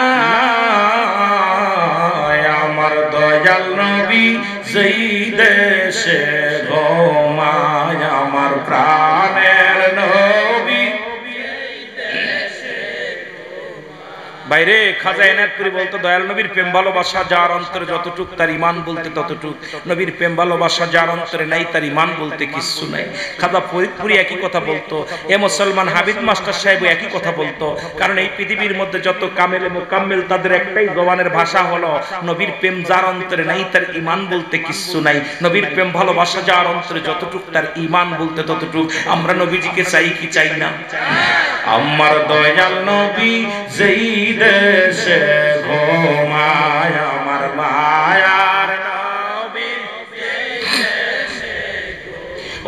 আমার দয়াল নবী যেই দেশে ঘুমায় আমার প্রাণের নবী বাইরে খাজা এনায়েতপুরী বলতো দয়াল নবীর প্রেম ভালোবাসা যার অন্তরে যতটুক তার ঈমান বলতে ততটুক, নবীর প্রেম ভালোবাসা যার অন্তরে নাই তার ঈমান বলতে কিচ্ছু নাই। খাজা ফরিদপুরী একই কথা বলতো, এ মুসলমান হাবিব মাস্টার সাহেব একই কথা বলতো। কারণ এই পৃথিবীর মধ্যে যত কামেল মুকাম্মেল তাদের একটাই জবানের ভাষা হলো নবীর প্রেম যার অন্তরে নাই তার ঈমান বলতে কিচ্ছু নাই। নবীর প্রেম ভালোবাসা যার অন্তরে যতটুক তার ঈমান বলতে ততটুক। আমরা নবীজিকে চাই কি চাই না? আমার দয়াল নবী যেই দেশে ঘুমায় আমার মায়ার নবী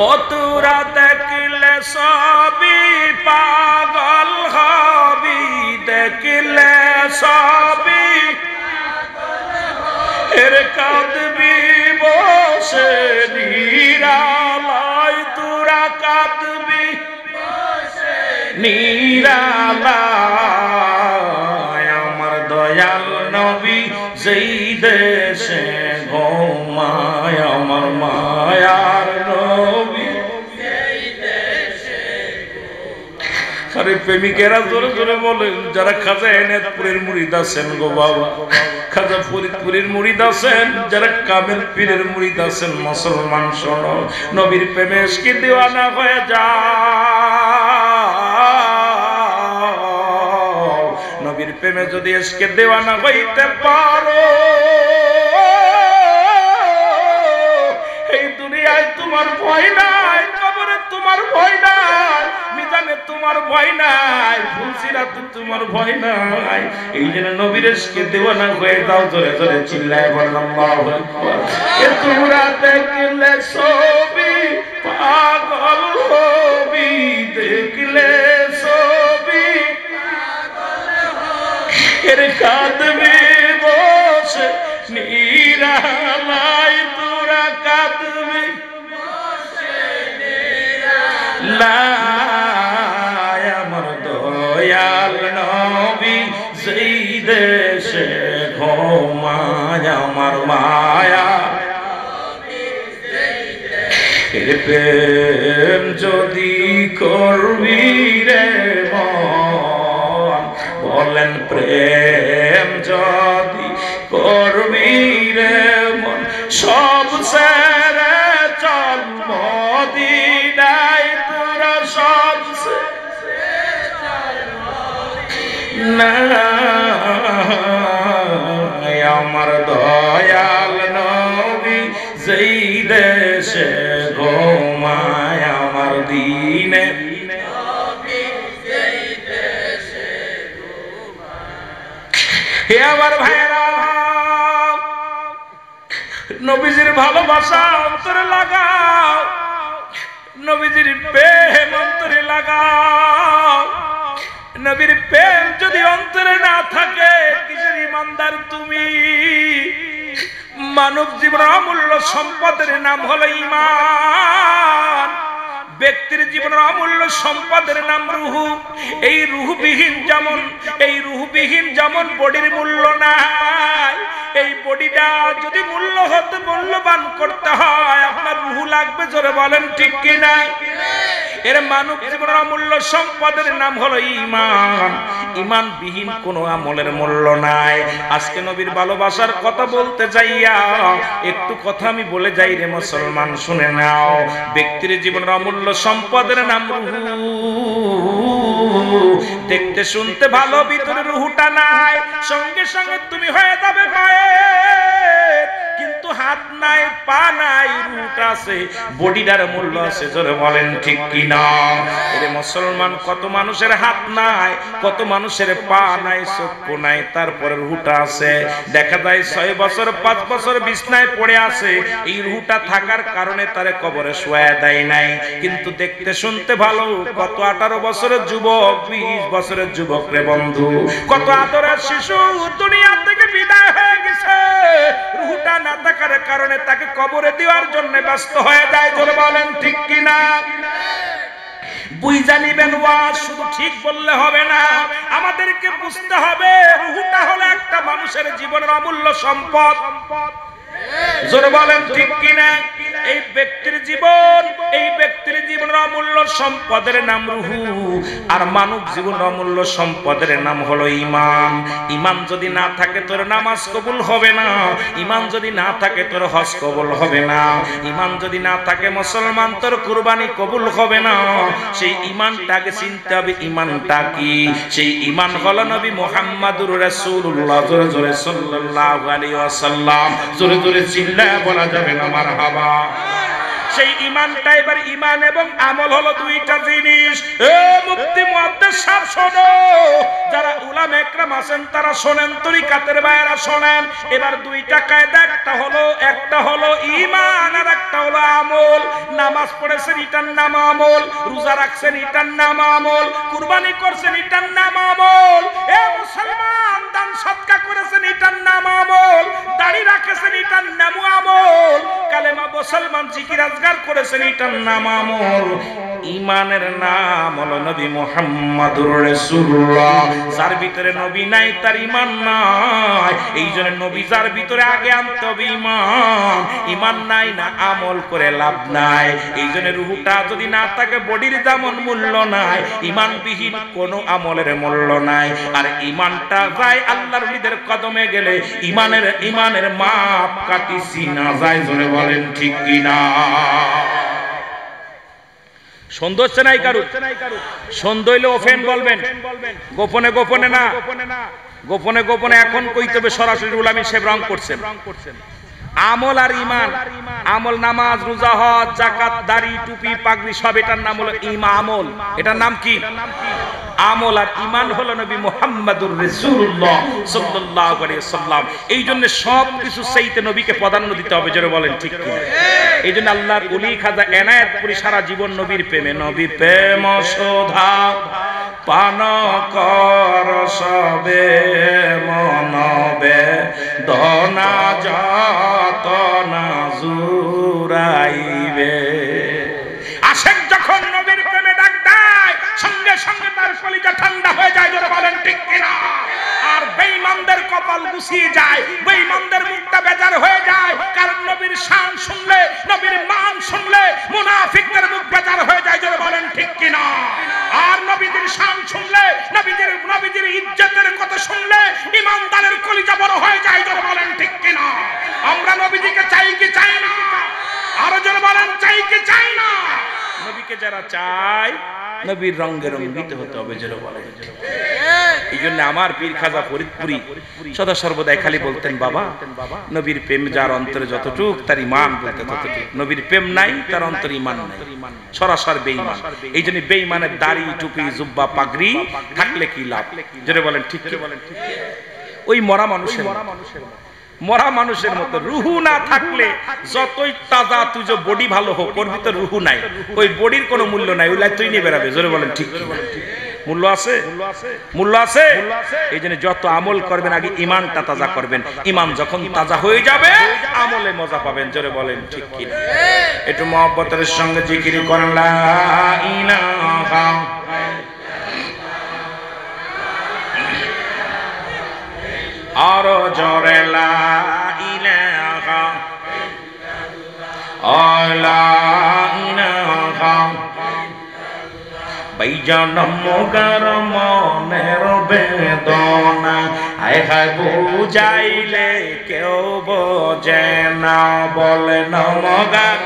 ও তোরা দেখলে সবই পাগল হবি, দেখলে সবই এর কাঁদবি বসে নিরালায়, তোরা কাঁদবি নিরালায় আমার দয়াল নবী যেই দেশে ঘুমায় আমার মায়ার নবী। আরে প্রেমিকেরা জোরে জোরে বলেন, যারা খাজা এনায়েতপুরের মুরিদ আছেন গো বাবা, খাজা ফরিদপুরের মুরিদ আছেন, যারা কামেল পীরের মুরিদ আছেন, মুসলমান শোনো, নবীর প্রেমে ইশকে দিওয়ানা হয়ে যাও। নবীর প্রেমে যদি ইশকে দিওয়ানা হইতে পারো, এই দুনিয়ায় তোমার ভয় নাই, কবরে তোমার ভয় নাই, মিজানে তোমার ভয় নাই, ফুলসিরাতে তোমার ভয় নাই। এই জন্য নবীর ইশকে দিওয়ানা হয়ে যাও। জোরে জোরে চিল্লায় বলেন আল্লাহু আকবার। এ তোরা দেখলে ছবি পাগল হবি, দেখলে ছবি এর কাঁদবি বসে নিরালায়, তোরা কাঁদবি লাই আমার দয়াল নবী যেই দেশে ঘুমায় আমার মায়া। প্রেম যদি করবি রে মন, বলেন প্রেম যদি করবি রে মন, সব ছেড়ে চল মদিনায়, তোরা সব না আমার দয়াল নবী যেই দেশে ঘুমায় আমার দিনে। হে আমার ভাইয়েরা, নবীজির ভালোবাসা অন্তরে লাগাও, নবীজির প্রেম অন্তরে লাগাও। নবীর প্রেম যদি অন্তরে না থাকে, কিসের ইমানদার তুমি? মানব জীবনের অমূল্য সম্পদের নাম হলো ঈমান। ব্যক্তির জীবনের অমূল্য সম্পদের নাম রূহ। এই রূহবিহীন যেমন বডির মূল্য নাই, এই বডিটা যদি মূল্যবান করতে হয় আপনার রূহ লাগবে। জোরে বলেন ঠিক কিনা? এর মানব জীবনের অমূল্য সম্পদের নাম হলো ঈমান। ঈমানবিহীন কোনো আমলের মূল্য নাই। আজকে নবীর ভালোবাসার কথা বলতে যাইয়া একটু কথা আমি বলে যাই রে মুসলমান, শুনে নাও। ব্যক্তির জীবনের অমূল্য সম্পদের নাম রূহ। দেখতে শুনতে ভালো, ভিতরে রূহটা নাই, সঙ্গে সঙ্গে তুমি হয়ে যাবে মায়ের, কিন্তু হাত নাই, পা নাই, রূহটা আছে, বডিটার মূল্য আছে। জোরে বলেন ঠিক কিনা? এরে মুসলমান, কত মানুষের হাত নাই, কত মানুষের পা নাই, চক্ষু নাই, তারপরে রূহটা আছে। দেখা যায় 6 বছর 5 বছর বিছনায় পড়ে আছে, এই রূহটা থাকার কারণে তারে কবরে শোয়া দেয় নাই। কিন্তু দেখতে শুনতে ভালো, কত 18 বছরের যুবক, 20 বছরের যুবক রে বন্ধু, কত আদরের শিশু দুনিয়া থেকে বিদায় হয়ে গেছে, রূহটা না থাকার কারণে তাকে কবরে দেওয়ার জন্য ব্যস্ত হয়ে যায়। জোরে বলেন ঠিক কিনা? বুঝা নিবেন ওয়াজ শুধু ঠিক বললে হবে না, আমাদেরকে বুঝতে হবে রূহটা হলো একটা মানুষের জীবনের অমূল্য সম্পদ। জোরে বলেন ঠিক কিনা? এই ব্যক্তির জীবনের অমূল্য সম্পদের নাম রূহু, আর মানব জীবনের অমূল্য সম্পদের নাম হলো ঈমান। ঈমান যদি না থাকে তোর নামাজ কবুল হবে না, ঈমান যদি না থাকে তোর হজ কবুল হবে না, ঈমান যদি না থাকে মুসলমান তোর কুরবানি কবুল হবে না। সেই ঈমানটাকে চিনতে হবে, ঈমানটা কি? সেই ঈমান হলো নবী মুহাম্মদুর রাসূলুল্লাহ জোরে জোরে সাল্লাল্লাহু আলাইহি ওয়াসাল্লাম, জোরে জোরে চিল্লায় বলা যাবে না মারহাবা। সেই ঈমানটা, এবার ঈমান এবং আমল হলো দুইটা জিনিস। এ মুফতি মুহাদ্দিস সাহেব শোনো, যারা উলামা একরাম আছেন তারা শোনেন, তরিকাতের ভাইরা শোনেন। এবার দুইটা কায়দা, একটা হলো ঈমান আর একটা হলো আমল। নামাজ পড়েছেন এটার নাম আমল, রোজা রাখছেন এটার নাম আমল, কুরবানি করছেন এটার নাম আমল। এ মুসলমান দান সদকা করেছেন এটার নাম আমল, দাড়ি রাখেছেন এটার নাম আমল, কালেমা মুসলমান জিকির আজগার করেছেন এটার নাম আমল। ঈমানের নাম হলো নবী মুহাম্মদুর রাসূলুল্লাহ। যার ভিতরে নবী নাই তার ঈমান নাই। এইজন্য নবী যার ভিতরে আগে আনতে হবে ঈমান। ঈমান নাই না আমল করে লাভ নাই। এইজন্য রূহটা যদি না থাকে বডির যেমন মূল্য নাই, ঈমানবিহীন কোনো আমলের মূল্য নাই। আর ঈমানটা যায় আল্লাহর ওলিদের কদমে গেলে ঈমানের মাপ কাটিছি না যায়। জোরে বলেন ঠিক কিনা? সন্দেহ হচ্ছে নাই কারু? সন্দেহ হইলে ওফেন বলবেন, গোপনে গোপনে না, গোপনে গোপনে এখন কইতে হবে সরাসরি। উলামা সাহেব রং করছেন। আমল আর ঈমান, আমল নামাজ রোজা হজ যাকাত দাড়ি টুপি পাগড়ি সব, এটার নাম হলো আমল। এটার নাম কি? আমল। আর ঈমান হলো নবী মুহাম্মদুর রাসূলুল্লাহ সাল্লাল্লাহু আলাইহি ওয়াসাল্লাম। এইজন্য সব কিছু চাইতে নবীকে প্রাধান্য দিতে হবে। জোরে বলেন ঠিক কি? এইজন্য আল্লাহর ওলি খাজা এনায়েত করি সারা জীবন নবীর প্রেমে। নবী প্রেম সুধা পান কর সবে মনবে দনা যত না জুরাইবে। আশেক যখন নবীর প্রেমে ডাক দেয় সঙ্গে সঙ্গে তার কলিজা ঠান্ডা হয়ে যায়। জোরে বলেন ঠিক কিনা? আর বেঈমানদের কপাল গুছিয়ে যায়, বেঈমানদের মুখটা বেজার হয়ে যায়। কারণ নবীর শান শুনলে, নবীর মান শুনলে মুনাফিকদের মুখ বেজার হয়ে যায়। জোরে বলেন ঠিক কিনা? আর নবীদের শান শুনলে, নবীদের ইজ্জতের কথা শুনলে ঈমানদারের কলিজা বড় হয়ে যায়। জোরে বলেন ঠিক কিনা? আমরা নবীজিকে চাই কি চাই না? আরো জোরে বলেন চাই কি চাই না? নবীকে যারা চায় নবীর রঙে রঙ্গিত হতে হবে। জোরে বলেন। এই জন্য আমার পীর খাজা ফরিদপুরি সদা সর্বদাই খালি বলতেন, বাবা নবীর প্রেম যার অন্তরে যতটুক তার ঈমান বলতে ততটুক। নবীর প্রেম নাই তার অন্তরে ঈমান নাই, সরাসর বেঈমান। এই জন্য বেঈমানের দাড়ি টুপি জুব্বা পাগড়ি থাকলে কি লাভ? জোরে বলেন ঠিক কি? ওই মরা মানুষের মতো রুহু না থাকলে যতই তাজা তুই যে বডি ভালো হোক, ওর ভিতর রুহু নাই, ওই বডির কোনো মূল্য নাই। ওই লাই তুই নিয়ে বেড়াবে। জোরে বলেন ঠিক কি? মূল্য আছে, মূল্য আছে। এই জন্য যত আমল করবেন আগে ঈমানটা তাজা করবেন। ঈমান যখন তাজা হয়ে যাবে আমলে মজা পাবেন। জোরে বলেন ঠিক কি? একটু মহব্বতের সঙ্গে জিকির করেন লা ইলাহা আর জোরে লা ইলাহা লা ইলাহা ভাইজান মগার মনের বেদনা হায় হায় বুঝাইলে কেউ বোঝে না। বলে না মগার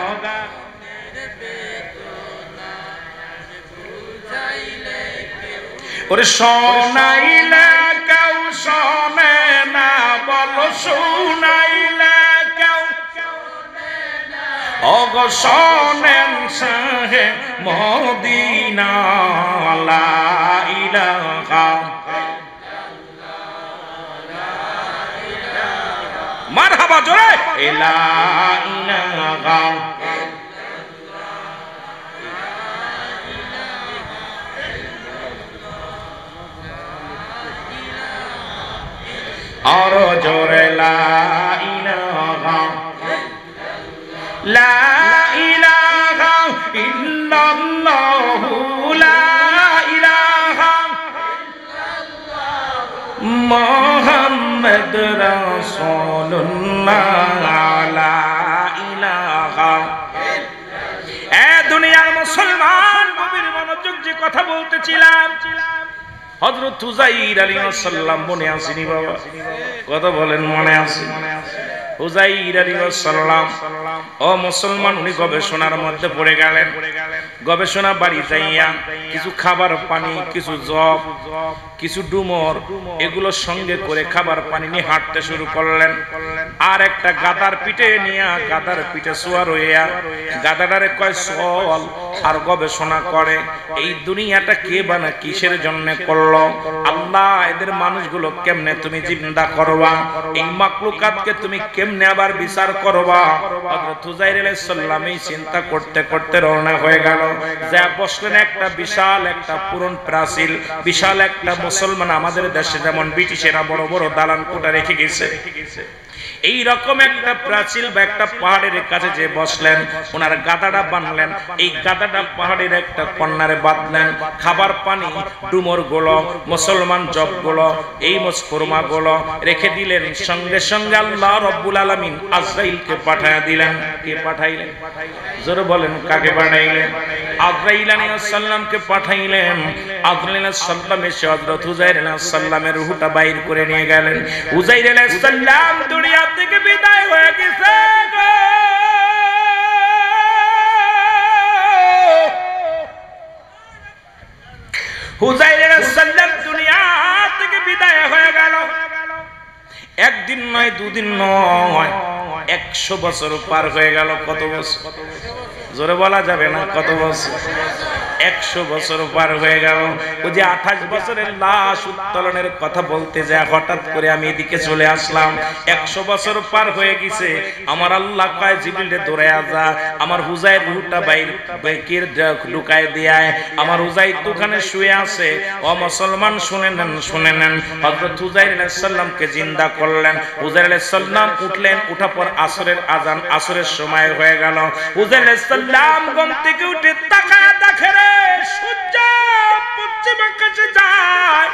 ওরে শোনাইলে কেউ শোনে না। বল শোনাইলে কেউ অগশনেন শাহে মদিনা লা ইলাহা মারহাবা জোরে লা ইলাহা আর জোরে লা ইলাহা লা ইলাহা ইল্লাল্লাহু লা মুহাম্মদ রাসূলুল্লাহ লা ইলাহা এ দুনিয়ার মুসলমান গভীর মনোযোগ যে কথা বলতেছিলাম হযরত উযাইর আলাইহিস সালাম মনে আসেনি বাবা কথা বলেন মনে আছে উযাইর আলাইহিস সালাম ও মুসলমান উনি গবেষণার মধ্যে পড়ে গেলেন গবেষণা বাড়ি যাইয়া কিছু খাবার পানি কিছু জব কিছু ডুমর এগুলো সঙ্গে করে খাবার পানি নিয়ে হাঁটতে শুরু করলেন আর একটা গাদার পিঠে নিয়ে গাদার পিঠে শোয়ার হইয়া গাদাটারে কয় চল আর গবেষণা করে এই দুনিয়াটা কে বানা কিসের জন্য করলো আল্লাহ এদের মানুষগুলো কেমনে তুমি জিন্দা করবা এই মাখলুকাতকে তুমি কেমনে আবার বিচার করবা হযরত উযাইর আলাইহিস সালাম এই চিন্তা করতে করতে রওনা হয়ে গেল যা বসলেন একটা বিশাল একটা পুরন প্রাচীর বিশাল একটা মুসলমান আমাদের দেশে যেমন ব্রিটিশেরা বড় বড় দালান কোঠা রেখে গেছে এই রকম একটা প্রাচীর বা একটা পাহাড়ের কাছে যে বসলেন ওনার গাদাটা বানলেন এই গাদাটা পাহাড়ের একটা কর্নারে বাঁধলেন খাবার পানি ডুমর গুলো মুসলমান জব গুলো এই মুসফুরমা গুলো রেখে দিলেন সঙ্গে সঙ্গে আল্লাহ রব্বুল আলামিন আজরাইলকে পাঠিয়ে দিলেন কে পাঠাইলেন জোরে বলেন কাকে পাঠাইলেন আজরাইল আলাইহিস সালামকে পাঠাইলেন আজরাইল আলাইহিস সালাম এসে হযরত উযাইর আলাইহিস সালামের রূহটা বাইর করে নিয়ে গেলেন উযাইর আলাইহিস সালাম দুনিয়া থেকে বিদায় হয়ে গেছে গো উযাইর আলাইহিস সালাম দুনিয়া থেকে বিদায় হয়ে গেল একদিন নয় দুদিন নয় 100 বছর পার হয়ে গেল কত বছর জোরে বলা যাবে না কত বছর 100 বছর পার হয়ে গেল ওই যে 28 বছরের লাশ উত্তোলনের কথা বলতে যায় হঠাৎ করে আমি এদিকে চলে আসলাম 100 বছর পার হয়ে গেছে আমার আল্লাহ কয় জিবরিলে দৌড়ায়া যা আমার উযাইর রূহটা বাইর বেকের লুকায় দেয় আমার উযাইর তো ওখানে শুয়ে আছে ও মুসলমান শুনে নেন হযরত উযাইর আলাইহিস সালামকে জিন্দা করলেন উযাইর আলাইহিস সালাম উঠলেন উঠার পর আসরের আযান আসরের সময় হয়ে গেল উযাইর আলাইহিস সালাম ঘুম থেকে উঠে তাকায় দেখে রে সূর্য পশ্চিম আকাশে যায়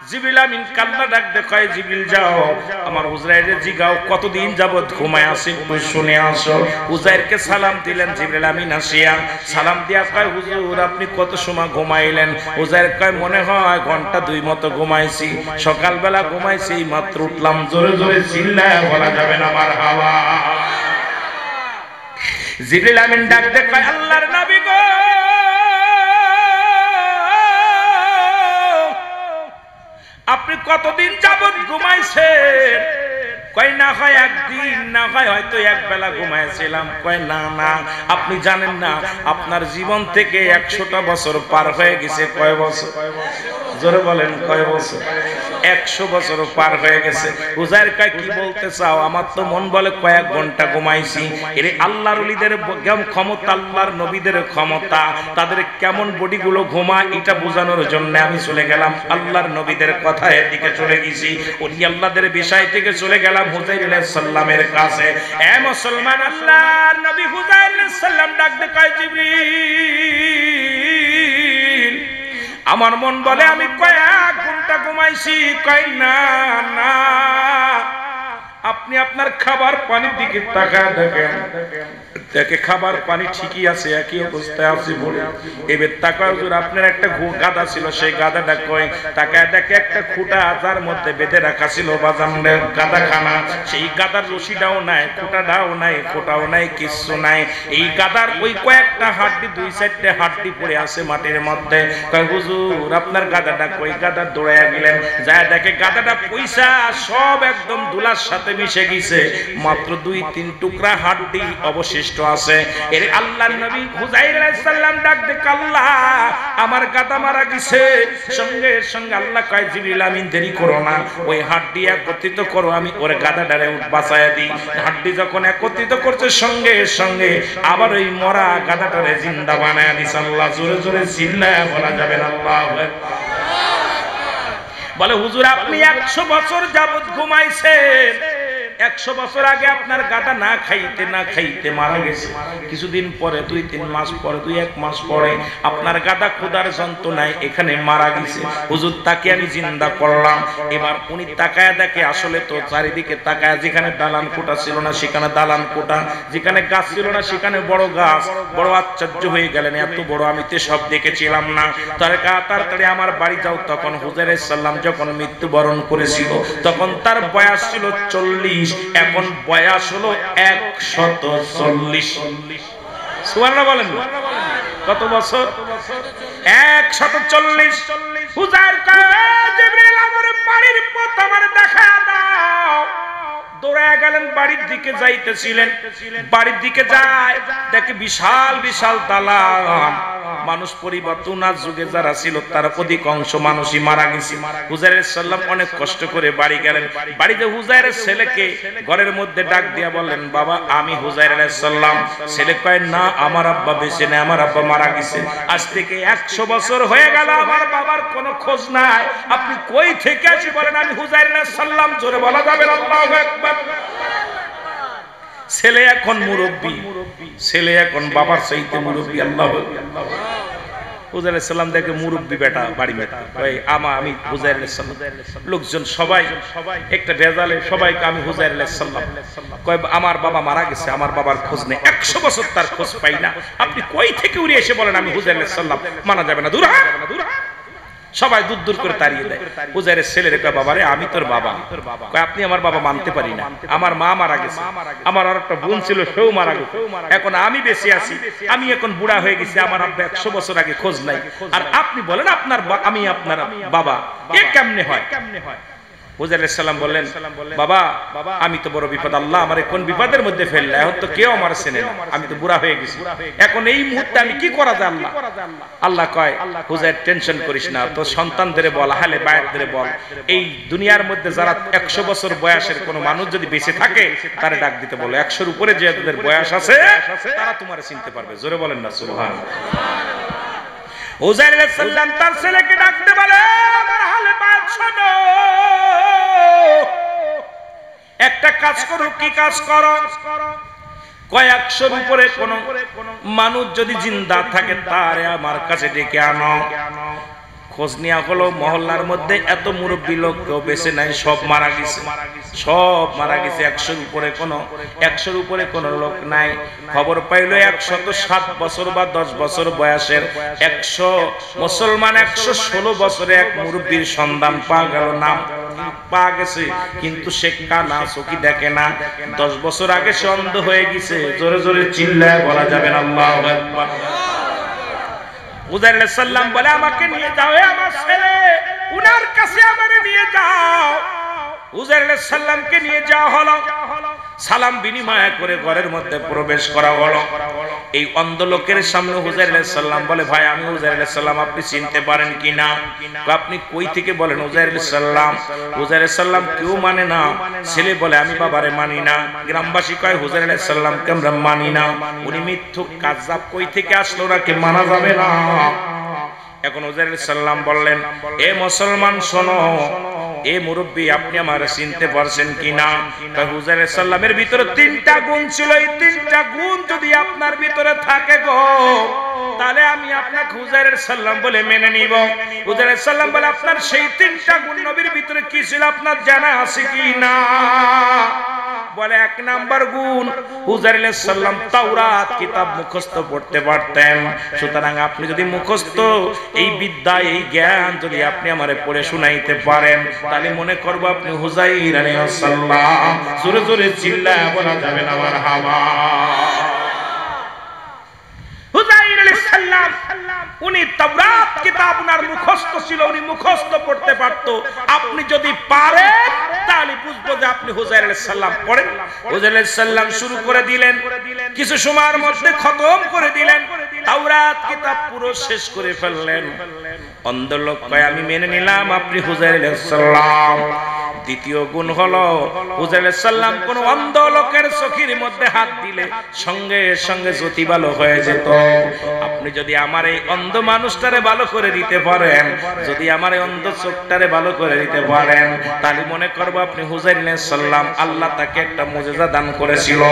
জিবরিল আমিন কান্না ডাক দেখায় জিবরিল যাও আমার উযাইরের জিগাও কতদিন যাবত ঘুমায় আছে একটু শুনে আসো উযাইরকে সালাম দিলেন জিবরিল আমিন আসিয়া সালাম দিয়া কয় হুজুর আপনি কত সময় ঘুমাইলেন উযাইর কয় মনে হয় ঘন্টা 2 মতো ঘুমাইছি সকালবেলা ঘুমাইছি মাত্র উঠলাম জোরে জোরে চিল্লায় বলা যাবে না মারহাবা জিবরিল আমিন ডাক দেখায় আল্লাহর নবী গো আপনি কতদিন যাবত ঘুমাইছেন কয় না হয় একদিন না হয় হয়তো এক বেলা ঘুমাইছিলাম কয় না না আপনি জানেন না আপনার জীবন থেকে 100টা বছর পার হয়ে গেছে কয় বছর জোরে বলেন কয় বছর 100 বছর পার হয়ে গেছে উযাইর কয় কি বলতে চাও আমার তো মন বলে কয়েক ঘন্টা ঘুমাইছি এর আল্লাহর ওলিদের ক্ষমতা আল্লাহর নবীদের ক্ষমতা তাদের কেমন বডি গুলো ঘুমায় এটা বোঝানোর জন্য আমি চলে গেলাম আল্লাহর নবীদের কথার দিকে চলে গেছি ওলি আল্লাহদের বিষয় থেকে চলে গেলাম উযাইর আলাইহিস সালামের কাছে এ মুসলমান আল্লাহর নবী উযাইর আলাইহিস সালাম ডাক দে কয় জিবরিল আমার মন বলে আমি কয়েক ঘন্টা ঘুমাইছি কয় না না আপনি আপনার খাবার পানির দিকে তাকায় দেখেন দেখে খাবার পানি ঠিকই আছে একই অবস্থায় আছে বলে এবার তাকায় হুজুর আপনার একটা গাদা ছিল সেই গাদাটা কই তাকায় দেখে একটা খুঁটা আজার মধ্যে বেঁধে রাখা ছিল বাজানের গাদাখানা সেই গাদার রশিটাও নাই খুঁটাটাও নাই খোঁটাও নাই কিচ্ছু নাই এই গাদার ওই কয়েকটা হাড্ডি 2-4টে হাড্ডি পড়ে আছে মাটির মধ্যে কয় হুজুর আপনার গাদাটা কই গাদা দৌড়াইয়া গেলেন যায় দেখে গাদাটা পয়সা সব একদম দুলার সাথে মিশে গেছে মাত্র 2-3 টুকরা হাড্ডি অবশিষ্ট আছে এর আল্লাহর নবী উযাইর আলাইহিস সালাম ডাক দে আল্লাহ আমার গাদা মারা গেছে সঙ্গে সঙ্গে আল্লাহ কয় জিবরিল আমিন দেরি করো না ওই হাড্ডি একত্রিত করো আমি ওর গাদাটারে বাঁচায়া দিই হাড্ডি যখন একত্রিত করছে সঙ্গে সঙ্গে আবার ওই মরা গাদাটারে জিন্দা বানায়া দিছে আল্লাহ জোরে জোরে চিল্লায়া বলা যাবে না আল্লাহু আকবার বলে হুজুর আপনি 100 বছর যাবত ঘুমাইছেন 100 বছর আগে আপনার গাটা না খাইতে মারা গেছে, কিছুদিন পরে 2-3 মাস পরে 2-1 মাস পরে আপনার গাটা ক্ষুধার যন্ত্রণায় এখানে মারা গেছে। হুজুর তাকে আমি জিন্দা করলাম। এবার উনি তাকায় দেখে আসলে তো চারিদিকে তাকায়, যেখানে দালান কোটা ছিল না সেখানে দালান কোটা, যেখানে গাছ ছিল না সেখানে বড় গাছ। বড় আশ্চর্য হয়ে গেলেন, এত বড় আমি তো সব দেখেছিলাম না। তাড়াতাড়ি আমার বাড়ি যাও। তখন হুজুর সাল্লাম যখন মৃত্যুবরণ করেছিল তখন তার বয়স ছিল 40, এখন বয়স হলো 140। সুবহানাল্লাহ বলেন না? কত বছর? 140। হুজুর কয় জিবরিল আমার বাড়ির পথ আমার দেখা দাও। দৌড়ায় গেলেন, বাড়ির দিকে যাইতেছিলেন। বাড়ির দিকে যায় দেখে বিশাল বিশাল দালান। মানুষ পরিবর্তন আর যুগে যারা ছিল তার অধিকাংশ মানুষই মারা গেছে। হুজুর সাল্লাম অনেক কষ্ট করে বাড়ি গেলেন। বাড়িতে হুজুরের ছেলেকে ঘরের মধ্যে ডাক দিয়া বললেন, বাবা আমি হুজুর সাল্লাম। ছেলে কয়, না আমার আব্বা বেঁচে নেই, আমার আব্বা মারা গেছে। আজ থেকে 100 বছর হয়ে গেল আমার বাবার কোনো খোঁজ নাই। আপনি কই থেকে আসি বলেন? আমি হুজুর সাল্লাম। জোরে বলা যাবে না? আল্লাহু আকবার। ছেলে এখন মুরব্বী, ছেলে এখন বাবার চাইতে মুরব্বী। আল্লাহু আকবার। হুজুর সাল্লাম দেখে মুরব্বী বেটা বাড়ি বেটা, আমি হুজুর সাল্লাম। লোকজন সবাই একটা ভেজালে সবাইকে আমি হুজুর সাল্লাম। কয় আমার বাবা মারা গেছে, আমার বাবার খোঁজ নেই, 100 বছর তার খোঁজ পাই না। আপনি কই থেকে উড়ে এসে বলেন আমি হুজুর সাল্লাম? মানা যাবে না, দূর হ। সবাই দূর দূর করে তাড়িয়ে দেয়। হুজুরের ছেলের কয়, বাবা রে আমি তোর বাবা। কয় আপনি আমার বাবা মানতে পারি না, আমার মা মারা গেছে, আমার আর একটা বোন ছিল সেও মারা গেছে, এখন আমি বেঁচে আছি, আমি এখন বুড়া হয়ে গেছি, আমার আব্বা 100 বছর আগে খোঁজ নাই, আর আপনি বলেন আপনার আমি আপনার বাবা, এ কেমনে হয়? হুজুর সাল্লাম বললেন, বাবা আমি তো বড় বিপদ, আল্লাহ আমার কোন বিপদের মধ্যে ফেললে, এখন তো কেউ আমার চেনে না, আমি তো বুড়া হয়ে গেছি, এখন এই মুহূর্তে আমি কি করা যায়? আল্লাহ আল্লাহ কয়, হুজুর টেনশন করিস না, তো সন্তানদের বল, আহলে বায়াতদের বল, এই দুনিয়ার মধ্যে যারা 100 বছর বয়সের কোন মানুষ যদি বেঁচে থাকে তারে ডাক দিতে বলো, 100-র উপরে যে যাদের বয়স আছে তারা তোমারে চিনতে পারবে। জোরে বলেন না সুবহানাল্লাহ। হুজুর সাল্লাম তার ছেলেকে ডাকতে বলে, আমার আহলে বায়াত শোনো, একটা কাজ করো। কি কাজ করো? কয়েক 100-র উপরে কোন মানুষ যদি জিন্দা থাকে তারে আমার কাছে ডেকে আনো। খোঁজ নেওয়া হলো, মহল্লার মধ্যে এত মুরব্বী লোক কেউ বেঁচে নাই, সব মারা গেছে, সব মারা গেছে। 100-র উপরে কোনো লোক নাই। খবর পাইলো 107 বছর বা 10 বছর বয়সের 100 মুসলমান, 116 বছরে এক মুরব্বীর সন্ধান পাওয়া গেল, নাম পাওয়া গেছে, কিন্তু সে কানা, চোখে দেখে না, 10 বছর আগে সে অন্ধ হয়ে গেছে। জোরে জোরে চিল্লায় বলা যাবে না আল্লাহু আকবার। হুজুর সাল্লাম বলে, আমাকে নিয়ে যাও, আমার ছেলে, উনার কাছে আমারে নিয়ে যাও। হুজুর সাল্লামকে নিয়ে যাওয়া হলো, সালাম বিনিময় করে ঘরের মধ্যে প্রবেশ করা হলো। এই অন্ধ লোকের সামনে হুজুর সাল্লাম বলে, ভাই আমি হুজুর সাল্লাম, আপনি চিনতে পারেন কিনা? আপনি কই থেকে বলেন? হুজুর সাল্লাম। হুজুর সাল্লাম কেউ মানে না। ছেলে বলে, আমি বাবারে মানি না। গ্রামবাসী কয়, হুজুর সাল্লামকে আমরা মানি না, উনি মিথ্যুক কাযযাব, কই থেকে আসলো ওনাকে মানা যাবে না। এখন হুজুর সাল্লাম বললেন, এ মুসলমান শোনো, এ মুরব্বী আপনি আমারে চিনতে পারছেন কিনা? হুজুর সাল্লামের ভিতরে 3টা গুণ ছিল, এই 3টা গুণ যদি আপনার ভিতরে থাকে গো, তাহলে আমি আপনাকে হুজুর সাল্লাম বলে মেনে নিব। হুজুর সাল্লাম বলে, আপনার সেই 3টা গুণ নবীর ভিতরে কি ছিল আপনার জানা আছে কি না? বলে, 1 নাম্বার গুণ, হুজুর সাল্লাম তাওরাত কিতাব মুখস্থ পড়তে পারতেন। সুতরাং আপনি যদি মুখস্থ এই বিদ্যা, এই জ্ঞান যদি আপনি আমারে পড়ে শুনাইতে পারেন, তাহলে মনে করব আপনি হুজাইর আলাইহিস সালাম। জোরে জোরে চিল্লায় বলা যাবে না মারহাবা। হুজাইর আলাইহিস সালাম উনি তাওরাত কিতাব উনার মুখস্থ ছিল, উনি মুখস্থ পড়তে পারত। আপনি যদি পারেন তাহলে বুঝবো যে আপনি হুজাইর আলাইহিস সালাম পড়েন। হুজাইর আলাইহিস সালাম শুরু করে দিলেন, কিছু সময়ের মধ্যে খতম করে দিলেন, তাওরাত কিতাব পুরো শেষ করে ফেললেন। অন্ধ লোক কয়, আমি মেনে নিলাম আপনি হুজাইর আলাইহিস সালাম। দ্বিতীয় গুণ হলো হুজাইর আলাইহিস সালাম কোন অন্ধ লোকের চোখের মধ্যে হাত দিলে সঙ্গে সঙ্গে জ্যোতি ভালো হয়ে যেত। আপনি যদি আমার এই অন্ধ মানুষটারে ভালো করে দিতে পারেন, যদি আমার এই অন্ধ চোখটারে ভালো করে দিতে পারেন, তাহলে মনে করবো আপনি হুজাইর আলাইহিস সালাম আল্লাহ তাকে একটা মুজিজা দান করেছিল।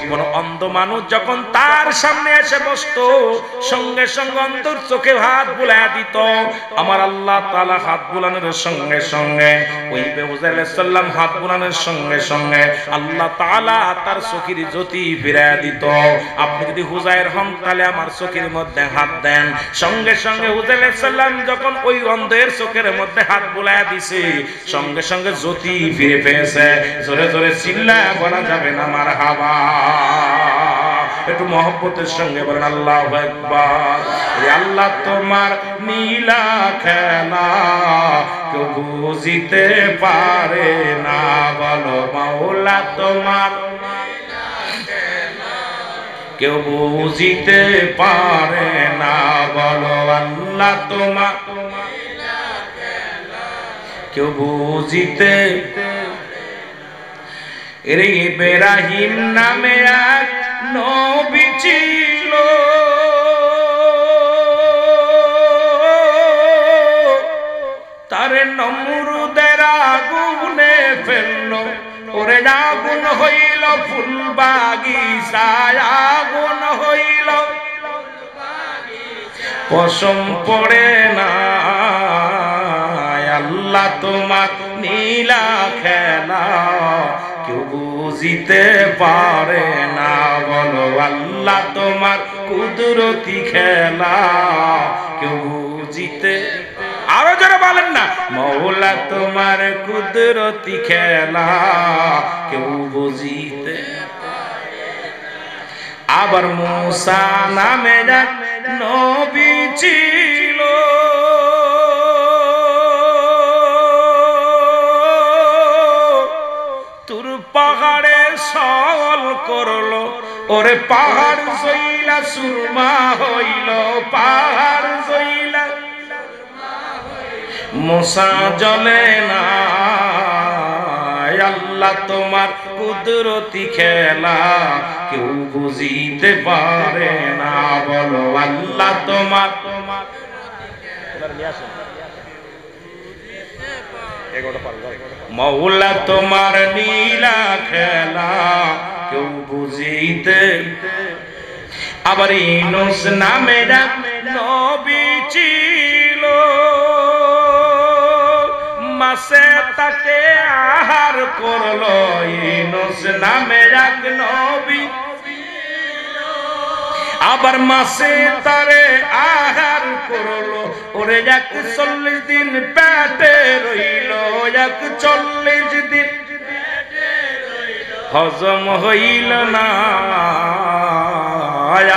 কোন অন্ধ মানুষ যখন তার সামনে এসে বসতো সঙ্গে সঙ্গে অন্ধর চোখে হাত বুলাইয়া দিত, আমার আল্লাহ তাআলা হাত বুলানোর সঙ্গে সঙ্গে ওই হুজাইর আলাইহিস সালাম হাত বুলানোর সঙ্গে সঙ্গে আল্লাহ তাআলা তার চোখের জ্যোতি ফিরাইয়া দিত। আপনি যদি হুজাইর হন তাহলে আমার চোখের মধ্যে হাত দেন, সঙ্গে সঙ্গে হুজাইর আলাইহিস সালাম যখন ওই অন্ধের চোখের মধ্যে হাত বুলাইয়া দিছে সঙ্গে সঙ্গে জ্যোতি ফিরে পেয়েছে। জোরে জোরে চিল্লায় বলা যাবে না মারহাবা। একটু মহব্বতের সঙ্গে বলেন আল্লাহু আকবার। আল্লাহ তোমার নীলা খেলা কেউ বুঝিতে পারে না, বলো মাওলা তোমার কেউ বুঝিতে পারে না, বলো আল্লাহ তোমার কেউ বুঝিতে। এর ইব্রাহিম নামে এক নবী ছিল, তারে নমরুদের আগুনে ফেললো, ওরে আগুন হইল ফুল বাগিচায়, আগুন হইল পশম পড়ে না। আল্লাহ তোমার নীলা খেলা কেউ বুঝিতে পারে না, বলো আল্লাহ তোমার কুদরতি খেলা কেউ বুঝিতে। আরো যারা বলেন না মওলা তোমার কুদরতি খেলা কেউ বুঝিতে। আবার মুসা নামে এক নবী ছিল, তুর পাহাড়ে সওয়াল করলো, ওরে পাহাড় জইলা সুরমা হইল, পাহাড় জইলা মুসা জ্বলে না। আল্লাহ তোমার কুদরতি খেলা কেউ বুঝিতে পারে না, বলো আল্লাহ তোমার মওলা তোমার নীলা খেলা কেউ বুঝিতে। আবার ইউনূস নামে এক নবী ছিল, মাছে তাকে আহার করলো, ইউনূস নামে এক নবী। আবার মাছে তারে আহার করলো, ওরে 41 দিন পেটে রইল, 41 দিন হজম হইল না।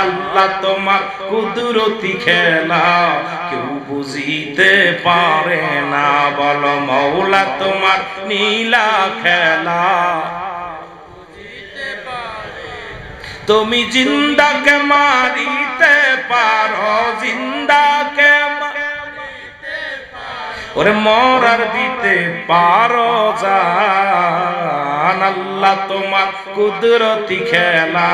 আল্লাহ তোমার কুদরতি খেলা কেউ বুঝিতে পারে না, বলো মওলা তোমার নীলা খেলা। তুমি জিন্দাকে মারিতে পারো, জিন্দাকে ওরে মরার দিতে পারো জান। আল্লাহ তোমার কুদরতি খেলা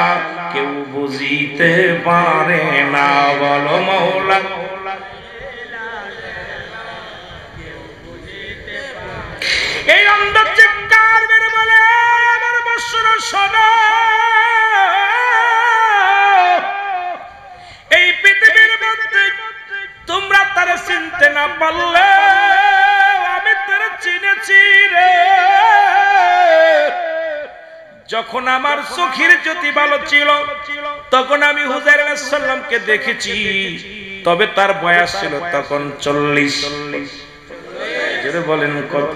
কেউ বুঝিতে পারে না, বলো মওলা। এই অন্ধ চিৎকার মেরে বলে আমার বৎসর শোনো, এই পৃথিবীর মধ্যে তোমরা তারে চিনতে না পারলে আমি তারে চিনেছি রে। যখন আমার চোখের জ্যোতি ভালো ছিল তখন আমি হুজাইর আলাইহিস সালামকে দেখেছি, তবে তার বয়স ছিল তখন 40। যেটা বলেন কত?